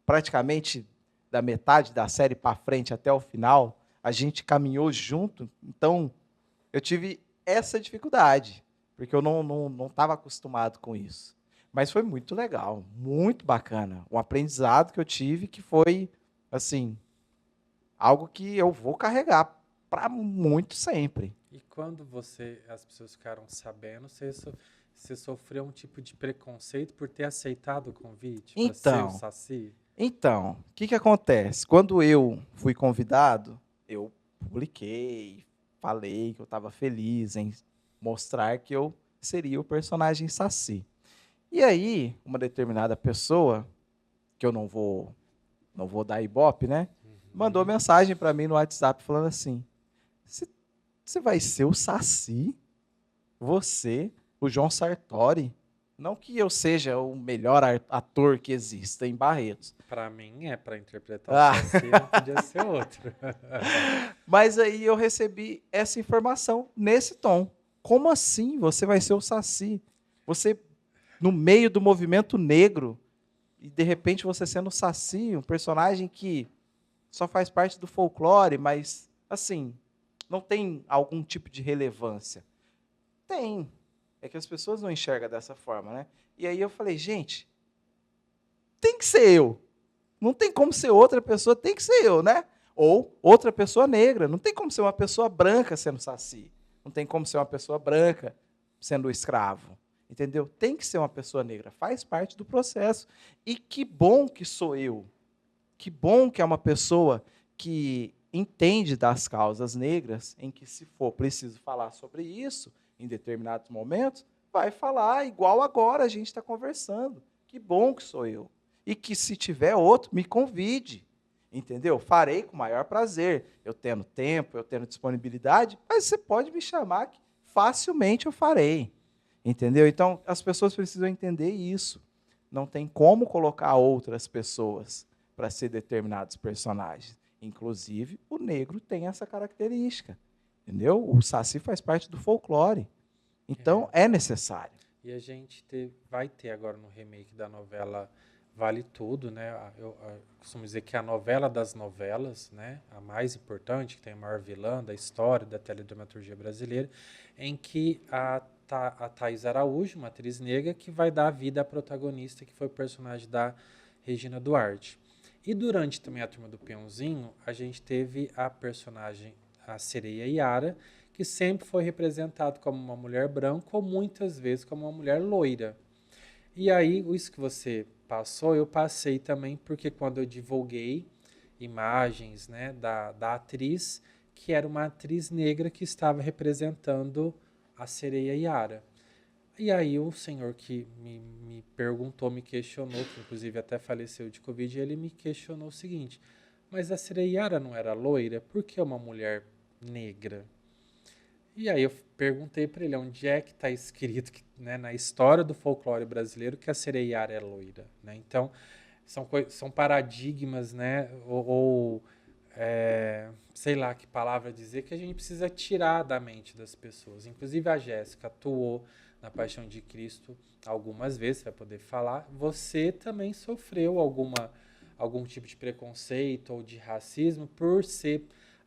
praticamente da metade da série para frente até o final. A gente caminhou junto, então eu tive essa dificuldade, porque eu não estava acostumado com isso. Mas foi muito legal, muito bacana. Um aprendizado que eu tive que foi, assim, algo que eu vou carregar para muito sempre. E quando as pessoas ficaram sabendo, você sofreu um tipo de preconceito por ter aceitado o convite para ser o Saci? Então, o que acontece? Quando eu fui convidado, eu publiquei, falei que eu estava feliz em mostrar que eu seria o personagem Saci. E aí, uma determinada pessoa, que eu não vou dar ibope, né? Mandou mensagem para mim no WhatsApp falando assim, você vai ser o Saci? Você, o João Sartori? Não que eu seja o melhor ator que exista em Barretos. Para mim, para interpretar o Saci, não podia ser outro. Mas aí eu recebi essa informação nesse tom. Como assim você vai ser o Saci? Você, no meio do movimento negro, e de repente você sendo o Saci, um personagem que só faz parte do folclore, mas, assim, não tem algum tipo de relevância. Tem. É que as pessoas não enxergam dessa forma, né? E aí eu falei, gente, tem que ser eu. Não tem como ser outra pessoa, tem que ser eu, né? Ou outra pessoa negra. Não tem como ser uma pessoa branca sendo saci. Não tem como ser uma pessoa branca sendo escravo. Entendeu? Tem que ser uma pessoa negra. Faz parte do processo. E que bom que sou eu. Que bom que é uma pessoa que entende das causas negras, em que, se for preciso falar sobre isso, em determinados momentos, vai falar igual agora a gente está conversando. Que bom que sou eu. E que, se tiver outro, me convide. Entendeu? Farei com o maior prazer. Eu tendo tempo, eu tendo disponibilidade, mas você pode me chamar que facilmente eu farei. Entendeu? Então, as pessoas precisam entender isso. Não tem como colocar outras pessoas para ser determinados personagens. Inclusive, o negro tem essa característica. Entendeu? O saci faz parte do folclore. Então, é necessário. E a gente vai ter agora no remake da novela Vale Tudo, né? Eu costumo dizer que é a novela das novelas, né? A mais importante, que tem a maior vilã da história da teledramaturgia brasileira, em que a Thaís Araújo, uma atriz negra, que vai dar vida à protagonista, que foi o personagem da Regina Duarte. E durante também a Turma do Peãozinho, a gente teve a personagem, a Sereia Yara, que sempre foi representado como uma mulher branca ou muitas vezes como uma mulher loira. E aí, isso que você passou, eu passei também, porque quando eu divulguei imagens, né, da atriz, que era uma atriz negra que estava representando a Sereia Yara. E aí o senhor que me perguntou, me questionou, que inclusive até faleceu de Covid, ele me questionou o seguinte: mas a Sereia Yara não era loira? Por que uma mulher negra? E aí eu perguntei para ele onde é que está escrito, que, né, na história do folclore brasileiro, que a Sereia Yara é loira. Né? Então, são paradigmas, né, sei lá que palavra dizer, que a gente precisa tirar da mente das pessoas. Inclusive a Jéssica atuou na Paixão de Cristo algumas vezes, você vai poder falar. Você também sofreu algum tipo de preconceito ou de racismo por ser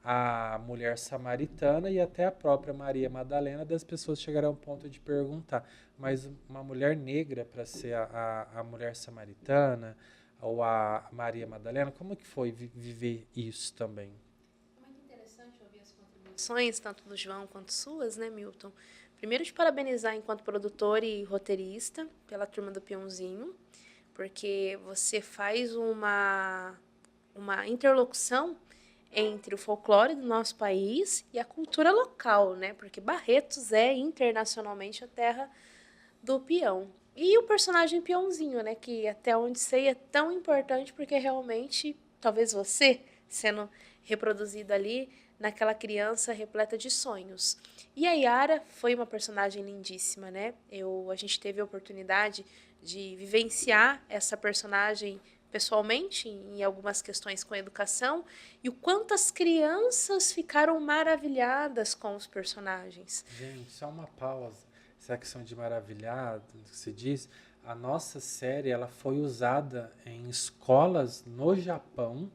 a mulher samaritana, e até a própria Maria Madalena, das pessoas chegaram ao ponto de perguntar, mas uma mulher negra para ser a mulher samaritana ou a Maria Madalena, como que foi viver isso também? É muito interessante ouvir as contribuições, tanto do João quanto suas, né, Milton? Primeiro, te parabenizar enquanto produtor e roteirista pela Turma do Peãozinho, porque você faz uma interlocução entre o folclore do nosso país e a cultura local, né? Porque Barretos é internacionalmente a terra do peão. E o personagem peãozinho, né? Que até onde sei é tão importante porque realmente, talvez você sendo reproduzido ali naquela criança repleta de sonhos. E a Yara foi uma personagem lindíssima, né? A gente teve a oportunidade de vivenciar essa personagem pessoalmente, em algumas questões com a educação, e o quanto as crianças ficaram maravilhadas com os personagens. Gente, só uma pausa. Essa questão de maravilhado, que se diz, a nossa série ela foi usada em escolas no Japão,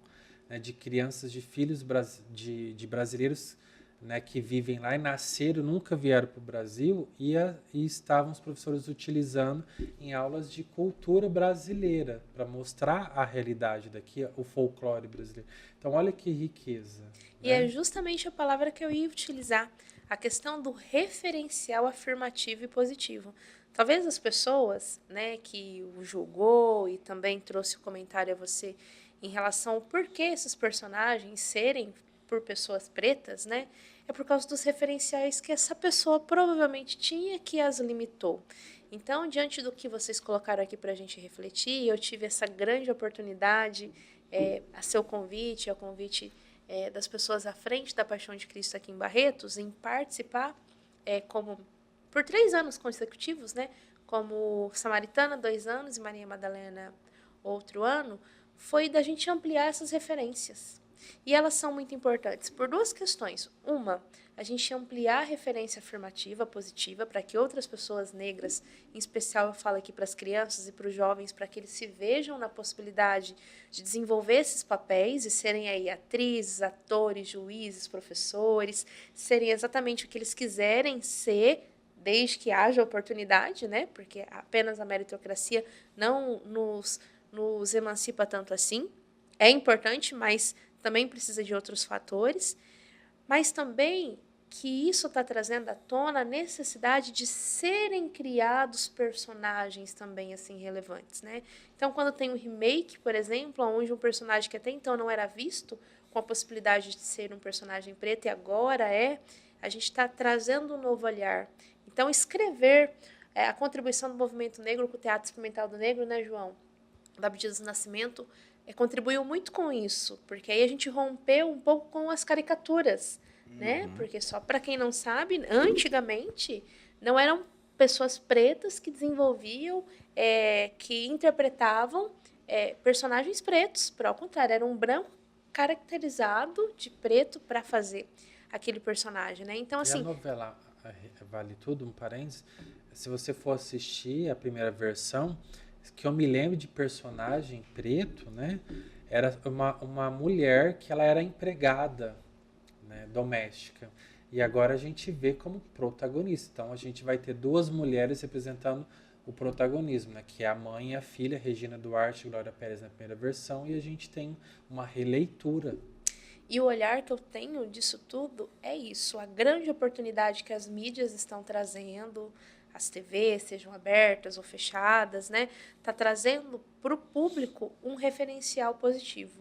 né, de crianças de filhos de brasileiros, né, que vivem lá e nasceram, nunca vieram para o Brasil, e estavam os professores utilizando em aulas de cultura brasileira, para mostrar a realidade daqui, o folclore brasileiro. Então, olha que riqueza. E é justamente a palavra que eu ia utilizar, a questão do referencial afirmativo e positivo. Talvez as pessoas, né, que o julgou e também trouxe o comentário a você em relação ao porquê esses personagens serem por pessoas pretas, né, é por causa dos referenciais que essa pessoa provavelmente tinha que as limitou. Então, diante do que vocês colocaram aqui para a gente refletir, eu tive essa grande oportunidade, a seu convite, ao convite das pessoas à frente da Paixão de Cristo aqui em Barretos, em participar como por 3 anos consecutivos, né, como Samaritana 2 anos e Maria Madalena outro ano, foi da gente ampliar essas referências. E elas são muito importantes por 2 questões. Uma, a gente ampliar a referência afirmativa, positiva, para que outras pessoas negras, em especial eu falo aqui para as crianças e para os jovens, para que eles se vejam na possibilidade de desenvolver esses papéis e serem aí atrizes, atores, juízes, professores, serem exatamente o que eles quiserem ser, desde que haja oportunidade, né? Porque apenas a meritocracia não nos emancipa tanto assim. É importante, mas também precisa de outros fatores, mas também que isso está trazendo à tona a necessidade de serem criados personagens também assim relevantes, né? Então, quando tem um remake, por exemplo, onde um personagem que até então não era visto, com a possibilidade de ser um personagem preto e agora a gente está trazendo um novo olhar. Então, escrever a contribuição do movimento negro com o Teatro Experimental do Negro, né, João? Da Abdias do Nascimento, contribuiu muito com isso, porque aí a gente rompeu um pouco com as caricaturas, né? Porque só para quem não sabe, antigamente não eram pessoas pretas que desenvolviam, que interpretavam personagens pretos, por ao contrário, era um branco caracterizado de preto para fazer aquele personagem, né? Então, assim, e a novela vale tudo, um parênteses, se você for assistir a primeira versão, que eu me lembro de personagem preto, né? Era uma mulher que ela era empregada, né, doméstica. E agora a gente vê como protagonista. Então a gente vai ter duas mulheres representando o protagonismo, né, que é a mãe e a filha, Regina Duarte e Glória Pérez na primeira versão, e a gente tem uma releitura. E o olhar que eu tenho disso tudo é isso, a grande oportunidade que as mídias estão trazendo, as TVs, sejam abertas ou fechadas, né, está trazendo para o público um referencial positivo.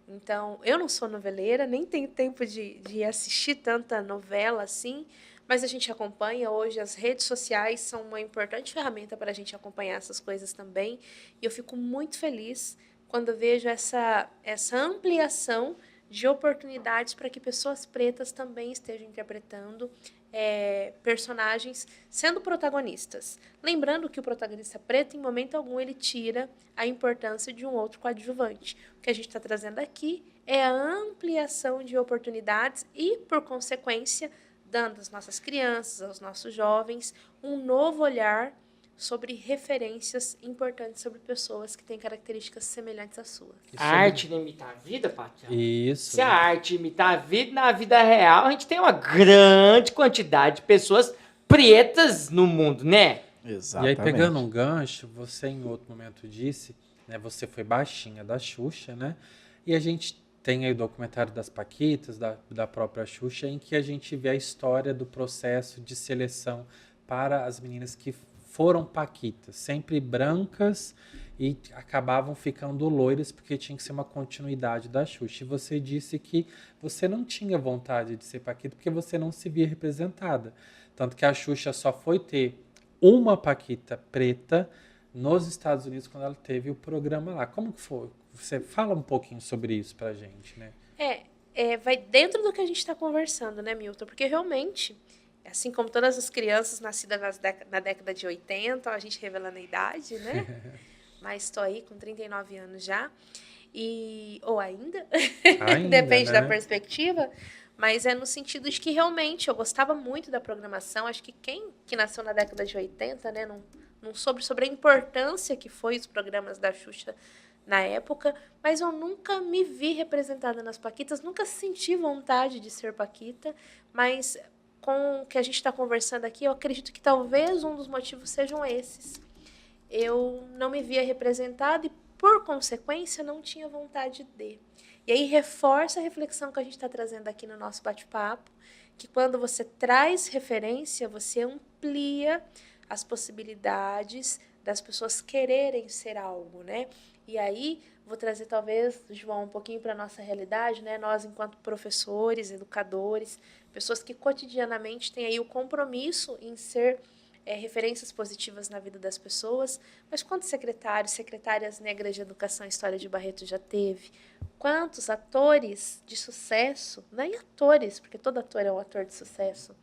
Então, eu não sou noveleira, nem tenho tempo de assistir tanta novela assim, mas a gente acompanha hoje, as redes sociais são uma importante ferramenta para a gente acompanhar essas coisas também, e eu fico muito feliz quando eu vejo essa ampliação de oportunidades para que pessoas pretas também estejam interpretando personagens sendo protagonistas. Lembrando que o protagonista preto, em momento algum, ele tira a importância de um outro coadjuvante. O que a gente está trazendo aqui é a ampliação de oportunidades e, por consequência, dando às nossas crianças, aos nossos jovens, um novo olhar sobre referências importantes sobre pessoas que têm características semelhantes às suas. A arte não imita a vida, Paty? Isso. Se a arte imita a vida, na vida real, a gente tem uma grande quantidade de pessoas pretas no mundo, né? Exatamente. E aí, pegando um gancho, você em outro momento disse, né, você foi baixinha da Xuxa, né? E a gente tem aí o documentário das Paquitas, da própria Xuxa, em que a gente vê a história do processo de seleção para as meninas que foram paquitas, sempre brancas e acabavam ficando loiras porque tinha que ser uma continuidade da Xuxa. E você disse que você não tinha vontade de ser paquita porque você não se via representada. Tanto que a Xuxa só foi ter uma paquita preta nos Estados Unidos quando ela teve o programa lá. Como que foi? Você fala um pouquinho sobre isso pra gente, né? Vai dentro do que a gente está conversando, né, Milton? Porque realmente, assim como todas as crianças nascidas na década de 80, a gente revelando a idade, né? Mas estou aí com 39 anos já. Ou ainda depende, né, da perspectiva. Mas é no sentido de que realmente eu gostava muito da programação. Acho que quem que nasceu na década de 80, né, não soube sobre a importância que foi os programas da Xuxa na época, mas eu nunca me vi representada nas paquitas, nunca senti vontade de ser paquita, mas com o que a gente está conversando aqui, eu acredito que talvez um dos motivos sejam esses. Eu não me via representada e, por consequência, não tinha vontade de. E aí reforça a reflexão que a gente está trazendo aqui no nosso bate-papo, que quando você traz referência, você amplia as possibilidades das pessoas quererem ser algo, né? E aí, vou trazer talvez, João, um pouquinho para a nossa realidade, né? Nós, enquanto professores, educadores, pessoas que cotidianamente têm aí o compromisso em ser referências positivas na vida das pessoas, mas quantos secretários, secretárias negras de educação e história de Barreto já teve? Quantos atores de sucesso, nem atores, porque todo ator é um ator de sucesso,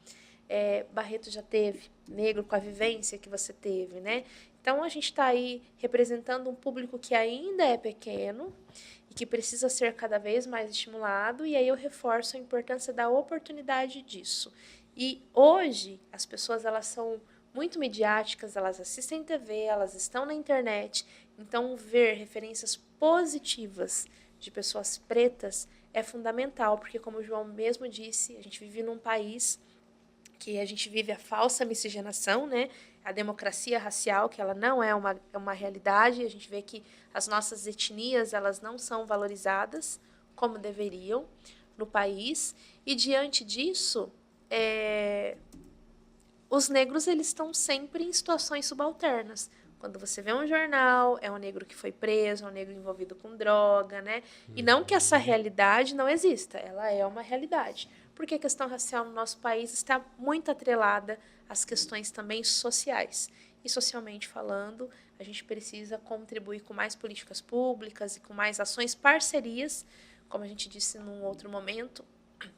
Barreto já teve, negro com a vivência que você teve, né? Então, a gente está aí representando um público que ainda é pequeno e que precisa ser cada vez mais estimulado, e aí eu reforço a importância da oportunidade disso. E hoje, as pessoas elas são muito midiáticas, elas assistem TV, elas estão na internet, então ver referências positivas de pessoas pretas é fundamental, porque, como o João mesmo disse, a gente vive num país que a gente vive a falsa miscigenação, né? A democracia racial, que ela não é uma realidade, a gente vê que as nossas etnias elas não são valorizadas como deveriam no país. E diante disso, os negros eles estão sempre em situações subalternas. Quando você vê um jornal, é um negro que foi preso, é um negro envolvido com droga, né? E não que essa realidade não exista, ela é uma realidade. Porque a questão racial no nosso país está muito atrelada às questões também sociais. E socialmente falando, a gente precisa contribuir com mais políticas públicas e com mais ações, parcerias, como a gente disse num outro momento,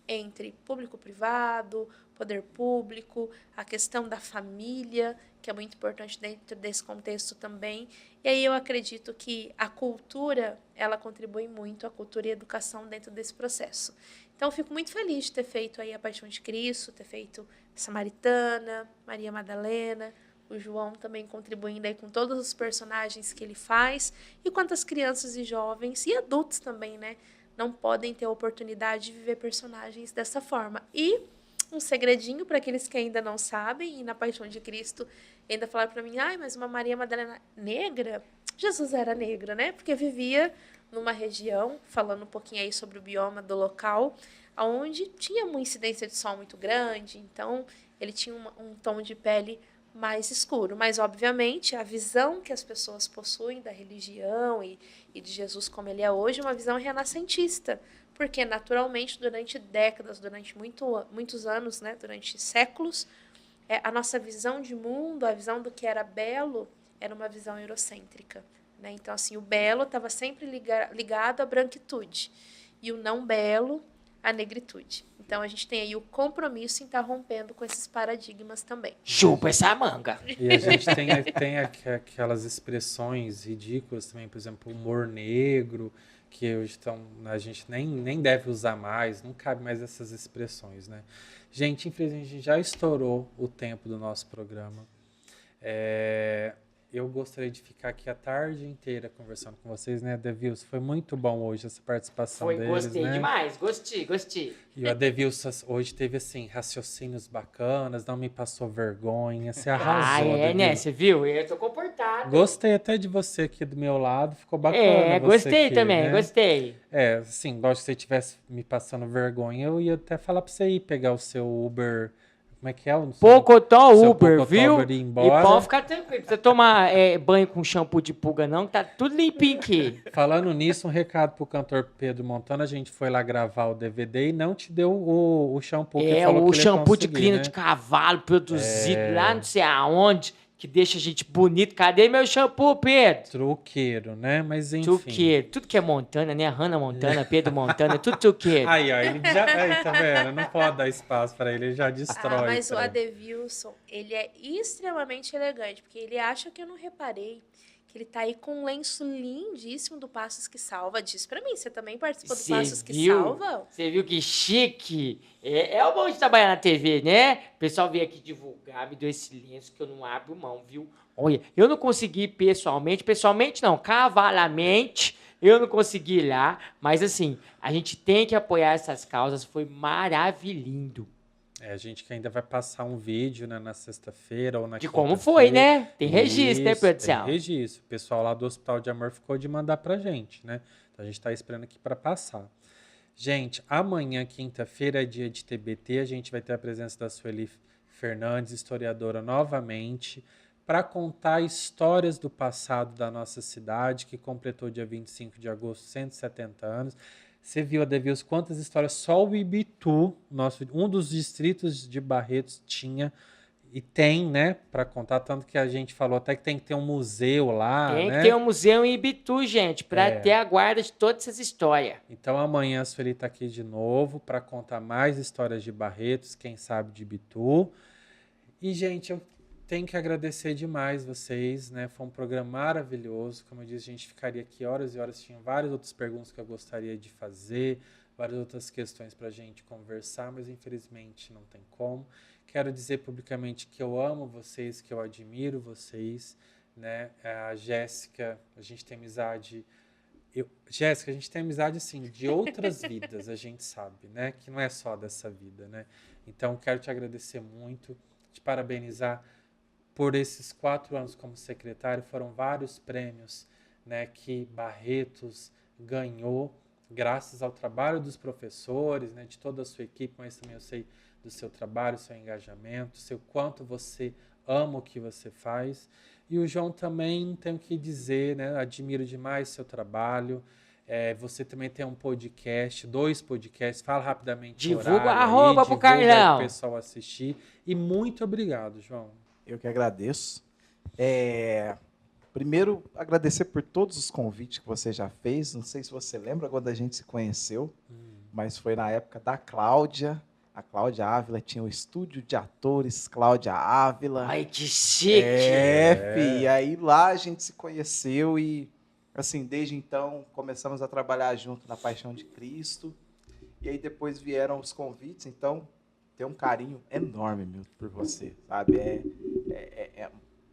entre público-privado, poder público, a questão da família, que é muito importante dentro desse contexto também. E aí eu acredito que a cultura, ela contribui muito, a cultura e a educação dentro desse processo. Então, eu fico muito feliz de ter feito aí a Paixão de Cristo, ter feito Samaritana, Maria Madalena, o João também contribuindo aí com todos os personagens que ele faz, e quantas crianças e jovens, e adultos também, né, não podem ter a oportunidade de viver personagens dessa forma. E um segredinho para aqueles que ainda não sabem, e na Paixão de Cristo ainda falaram para mim, mas uma Maria Madalena negra? Jesus era negra, né? Porque vivia numa região, falando um pouquinho aí sobre o bioma do local, onde tinha uma incidência de sol muito grande, então ele tinha um tom de pele mais escuro. Mas, obviamente, a visão que as pessoas possuem da religião e de Jesus como ele é hoje é uma visão renascentista, porque, naturalmente, durante décadas, durante muitos anos, né, durante séculos, a nossa visão de mundo, a visão do que era belo, era uma visão eurocêntrica, né? Então, assim, o belo estava sempre ligado à branquitude e o não belo à negritude. Então, a gente tem aí o compromisso em estar rompendo com esses paradigmas também. Chupa essa manga! E a gente tem aquelas expressões ridículas também, por exemplo, humor negro, que hoje a gente nem deve usar mais, não cabe mais essas expressões, né? Gente, infelizmente, a gente já estourou o tempo do nosso programa. Eu gostaria de ficar aqui a tarde inteira conversando com vocês, né, Adevilson? Foi muito bom hoje essa participação deles, gostei né? demais, gostei. E o Adevilson hoje teve, assim, raciocínios bacanas, não me passou vergonha, você arrasou, Adevilson. Né? Você viu? Eu tô comportado. Gostei até de você aqui do meu lado, ficou bacana. Gostei aqui, também, né? gostei. Assim, lógico que se você estivesse me passando vergonha, eu ia até falar pra você ir pegar o seu Uber. Como é que é? Pocotó Uber, viu? Uber ir embora. E pode ficar tranquilo. Não precisa tomar banho com shampoo de pulga, não, que tá tudo limpinho aqui. Falando nisso, um recado pro cantor Pedro Montana. A gente foi lá gravar o DVD e não te deu o shampoo que falou o que shampoo de crina, né? de cavalo produzido lá não sei aonde, que deixa a gente bonito. Cadê meu shampoo, Pedro? Truqueiro, né? Mas enfim. Truqueiro. Tudo que é Montana, né? Hannah Montana, Pedro Montana, tudo truqueiro. Aí, ó, ele já... Aí, tá vendo? Não pode dar espaço pra ele já destrói. Mas o Adevilson, ele é extremamente elegante, porque ele acha que eu não reparei que ele tá aí com um lenço lindíssimo do Passos que Salva. Diz pra mim, você também participou do Passos que Salva? Você viu que chique? É o bom de trabalhar na TV, né? O pessoal veio aqui divulgar, me deu esse lenço que eu não abro mão, viu? Olha, eu não consegui pessoalmente não, cavalamente, eu não consegui ir lá, mas assim, a gente tem que apoiar essas causas, foi maravilhoso. A gente que ainda vai passar um vídeo, né, na sexta-feira ou na de como foi, né? Tem registro, né, produção? Tem registro. O pessoal lá do Hospital de Amor ficou de mandar pra gente, né? Então a gente tá esperando aqui para passar. Gente, amanhã, quinta-feira, é dia de TBT. A gente vai ter a presença da Sueli Fernandes, historiadora, novamente, para contar histórias do passado da nossa cidade, que completou dia 25 de agosto 170 anos. Você viu, Adevilson, quantas histórias só o Ibitu, um dos distritos de Barretos, tinha e tem, né, para contar. Tanto que a gente falou até que tem que ter um museu lá, Tem né? que ter um museu em Ibitu, gente, para ter a guarda de todas essas histórias. Então amanhã a Sueli está aqui de novo para contar mais histórias de Barretos, quem sabe de Ibitu. E, gente, eu tenho que agradecer demais vocês, né? Foi um programa maravilhoso. Como eu disse, a gente ficaria aqui horas e horas. Tinha várias outras perguntas que eu gostaria de fazer, várias outras questões para a gente conversar, mas infelizmente não tem como. Quero dizer publicamente que eu amo vocês, que eu admiro vocês, né? A Jéssica, a gente tem amizade... Jéssica, a gente tem amizade, assim, de outras vidas, a gente sabe, né? Que não é só dessa vida, né? Então, quero te agradecer muito, te parabenizar por esses 4 anos como secretário. Foram vários prêmios, né, que Barretos ganhou, graças ao trabalho dos professores, né, de toda a sua equipe, mas também eu sei do seu trabalho, seu engajamento, seu quanto você ama o que você faz. E o João também, tenho que dizer, né, admiro demais seu trabalho. Você também tem um podcast, 2 podcasts, fala rapidamente Divulga o horário arroba aí, pro divulga aí Carlão. pro pessoal assistir. E muito obrigado, João. Eu que agradeço. Primeiro, agradecer por todos os convites que você já fez. Não sei se você lembra quando a gente se conheceu, mas foi na época da Cláudia. A Cláudia Ávila tinha o estúdio de atores Cláudia Ávila. Ai, que chique! E aí lá a gente se conheceu e, assim, desde então começamos a trabalhar junto na Paixão de Cristo. E aí depois vieram os convites, então tenho um carinho enorme, Milton, por você, sabe?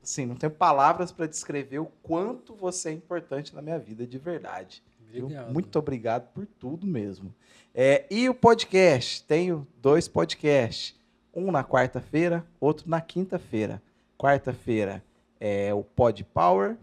Assim, não tenho palavras para descrever o quanto você é importante na minha vida, de verdade. Obrigado. Muito obrigado por tudo mesmo. E o podcast? Tenho 2 podcasts. Um na quarta-feira, outro na quinta-feira. Quarta-feira é o Pod Power,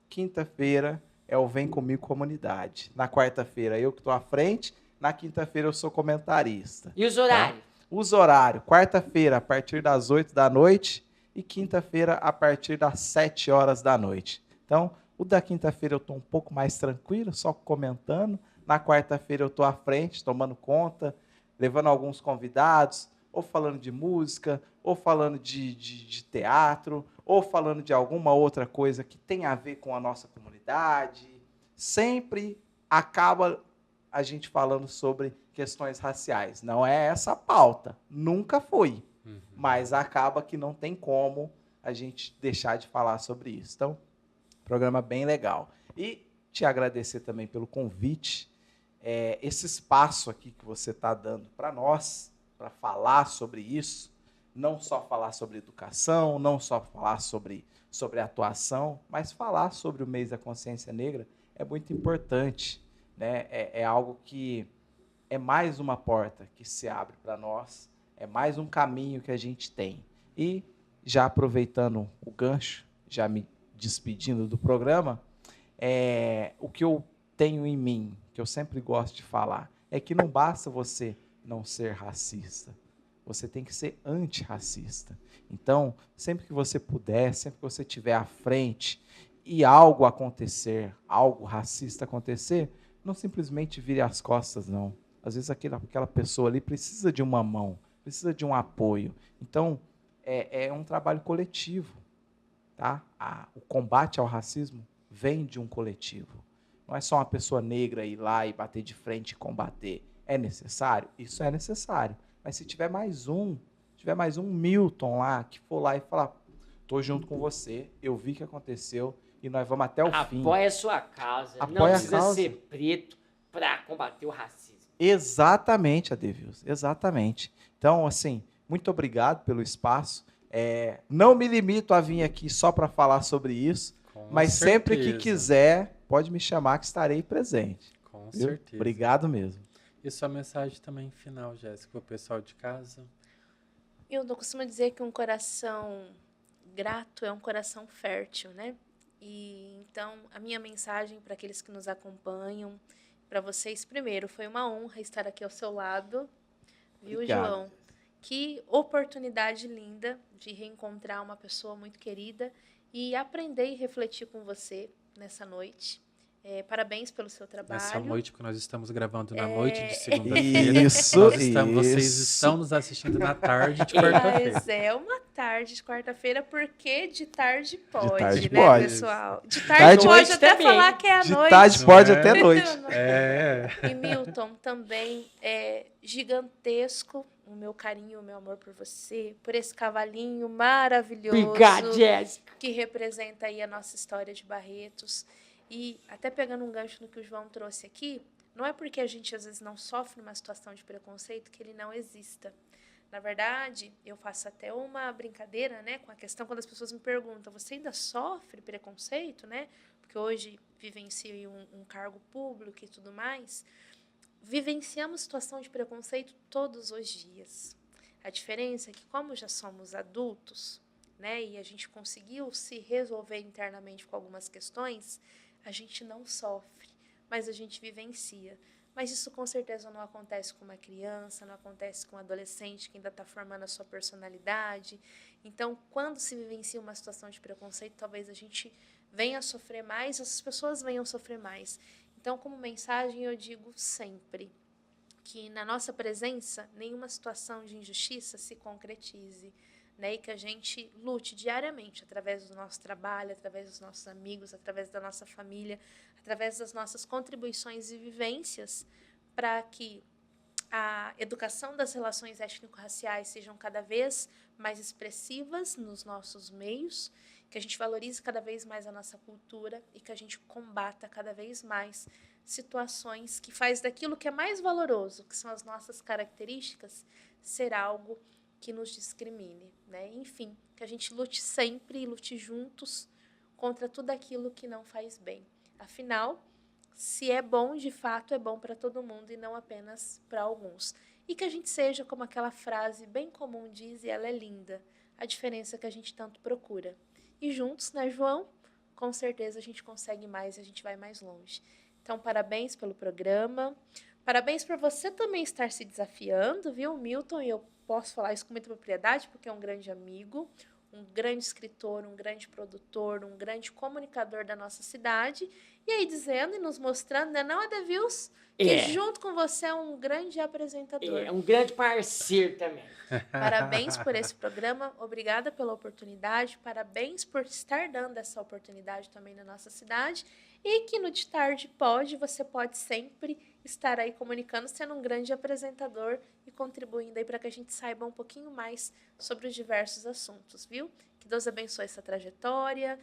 quinta-feira é o Vem Comigo Comunidade. Na quarta-feira eu que estou à frente, na quinta-feira eu sou comentarista. E os horários? Tá? Os horários, quarta-feira a partir das 8 da noite e quinta-feira a partir das 7 horas da noite. Então, o da quinta-feira eu estou um pouco mais tranquilo, só comentando. Na quarta-feira eu estou à frente, tomando conta, levando alguns convidados, ou falando de música, ou falando de teatro, ou falando de alguma outra coisa que tem a ver com a nossa comunidade. Sempre acaba a gente falando sobre questões raciais. Não é essa a pauta, nunca foi. Mas acaba que não tem como a gente deixar de falar sobre isso. Então, programa bem legal. E te agradecer também pelo convite, esse espaço aqui que você está dando para nós, para falar sobre isso, não só falar sobre educação, não só falar sobre atuação, mas falar sobre o mês da consciência negra é muito importante, né? É algo que é mais uma porta que se abre para nós, é mais um caminho que a gente tem. E, já aproveitando o gancho, já me despedindo do programa, o que eu tenho em mim, que eu sempre gosto de falar, é que não basta você não ser racista, você tem que ser antirracista. Então, sempre que você puder, sempre que você estiver à frente e algo acontecer, algo racista acontecer, não simplesmente vire as costas, não. Às vezes aquela pessoa ali precisa de uma mão, precisa de um apoio. Então, é um trabalho coletivo. Tá? O combate ao racismo vem de um coletivo. Não é só uma pessoa negra ir lá e bater de frente e combater. É necessário? Isso é necessário. Mas se tiver mais um Milton lá, que for lá e falar, estou junto com você, eu vi o que aconteceu e nós vamos até o fim. Apoia a sua causa. Não Apoia a precisa causa. ser preto para combater o racismo. Exatamente, Adevilson, exatamente. Então, assim, muito obrigado pelo espaço. Não me limito a vir aqui só para falar sobre isso, mas sempre que quiser, pode me chamar que estarei presente. Com Viu? certeza. Obrigado mesmo. E sua mensagem também final, Jéssica, para o pessoal de casa? Eu costumo dizer que um coração grato é um coração fértil, né? E então a minha mensagem para aqueles que nos acompanham, para vocês, primeiro, foi uma honra estar aqui ao seu lado, viu, Obrigado. João? Que oportunidade linda de reencontrar uma pessoa muito querida e aprender e refletir com você nessa noite. Parabéns pelo seu trabalho. Nessa noite, porque nós estamos gravando na noite de segunda-feira. Isso, Vocês estão nos assistindo na tarde de quarta-feira. Mas é uma tarde de quarta-feira, porque de tarde pode, De tarde né, pode. pessoal? De Tarde tarde pode noite até também. falar que é a De noite. tarde pode até noite. E Milton, também é gigantesco o meu carinho, o meu amor por você, por esse cavalinho maravilhoso. Obrigado, Jéssica. Que representa aí a nossa história de Barretos. E até pegando um gancho no que o João trouxe aqui, não é porque a gente às vezes não sofre uma situação de preconceito que ele não exista. Na verdade, eu faço até uma brincadeira, né, com a questão quando as pessoas me perguntam, você ainda sofre preconceito, né? Porque hoje vivencio um cargo público e tudo mais. Vivenciamos situação de preconceito todos os dias. A diferença é que, como já somos adultos, né, e a gente conseguiu se resolver internamente com algumas questões, a gente não sofre, mas a gente vivencia. mas isso com certeza não acontece com uma criança, não acontece com um adolescente que ainda está formando a sua personalidade. Então, quando se vivencia uma situação de preconceito, talvez a gente venha a sofrer mais, as pessoas venham a sofrer mais. Então, como mensagem, eu digo sempre que na nossa presença, nenhuma situação de injustiça se concretize, né? E que a gente lute diariamente, através do nosso trabalho, através dos nossos amigos, através da nossa família, através das nossas contribuições e vivências, para que a educação das relações étnico-raciais sejam cada vez mais expressivas nos nossos meios, que a gente valorize cada vez mais a nossa cultura e que a gente combata cada vez mais situações que faz daquilo que é mais valoroso, que são as nossas características, ser algo que nos discrimine, né? Enfim, que a gente lute sempre e lute juntos contra tudo aquilo que não faz bem. Afinal, se é bom, de fato, é bom para todo mundo e não apenas para alguns. E que a gente seja, como aquela frase bem comum diz, e ela é linda, a diferença que a gente tanto procura. E juntos, né, João? Com certeza a gente consegue mais e a gente vai mais longe. Então, parabéns pelo programa. Parabéns por você também estar se desafiando, viu, Milton? E eu posso falar isso com muita propriedade, porque é um grande amigo, um grande escritor, um grande produtor, um grande comunicador da nossa cidade. E aí dizendo e nos mostrando, né, não, Adevils, que junto com você é um grande apresentador. É um grande parceiro também. Parabéns por esse programa, obrigada pela oportunidade, parabéns por estar dando essa oportunidade também na nossa cidade e que no De Tarde Pode, você pode sempre estar aí comunicando, sendo um grande apresentador e contribuindo aí para que a gente saiba um pouquinho mais sobre os diversos assuntos, viu? Que Deus abençoe essa trajetória,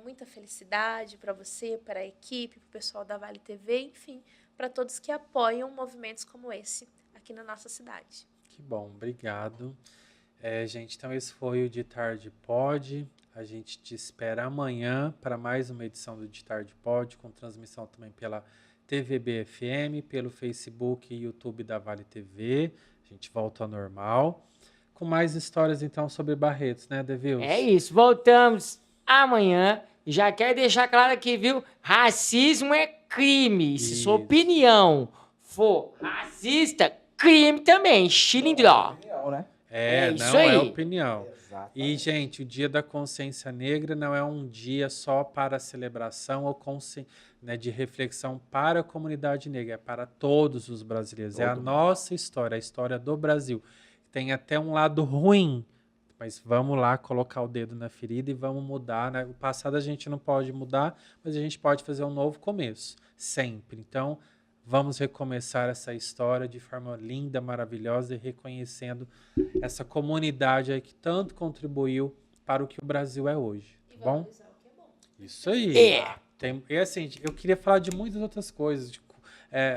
muita felicidade para você, para a equipe, para o pessoal da Vale TV, enfim, para todos que apoiam movimentos como esse aqui na nossa cidade. Que bom, obrigado. Gente, então esse foi o De Tarde Pode. A gente te espera amanhã para mais uma edição do De Tarde Pode, com transmissão também pela TVB-FM, pelo Facebook e YouTube da Vale TV. A gente volta ao normal. Com mais histórias, então, sobre Barretos, né, Devils? É isso, voltamos amanhã. Já quero deixar claro aqui, viu? Racismo é crime. Se sua opinião for racista, crime também, chilindró. Não é opinião. E, gente, o Dia da Consciência Negra não é um dia só para celebração ou de reflexão para a comunidade negra, é para todos os brasileiros. É a nossa história, a história do Brasil. Tem até um lado ruim, mas vamos lá colocar o dedo na ferida e vamos mudar, né? O passado a gente não pode mudar, mas a gente pode fazer um novo começo, sempre. Então, vamos recomeçar essa história de forma linda, maravilhosa e reconhecendo essa comunidade aí que tanto contribuiu para o que o Brasil é hoje, tá bom? Isso aí. E assim, eu queria falar de muitas outras coisas, de,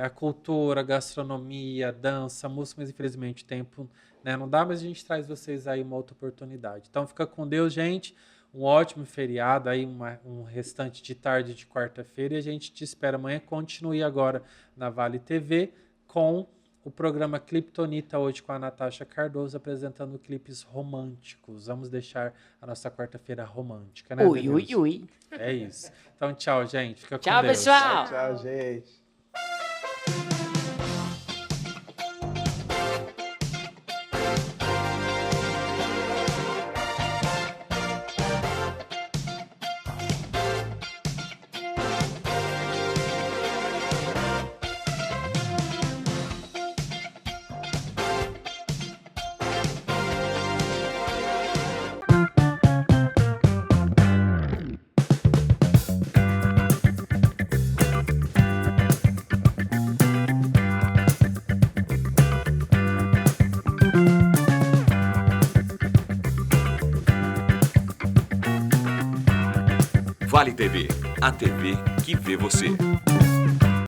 a cultura, a gastronomia, a dança, a música, mas infelizmente o tempo, né, não dá, mas a gente traz vocês aí uma outra oportunidade. Então fica com Deus, gente. Um ótimo feriado, aí um restante de tarde de quarta-feira e a gente te espera amanhã. Continue agora na Vale TV com o programa Cliptonita hoje com a Natasha Cardoso apresentando clipes românticos. Vamos deixar a nossa quarta-feira romântica, né? Ui. É isso. Então tchau, gente. Fica com Deus. Tchau, pessoal. Tchau, gente. Vale TV, a TV que vê você.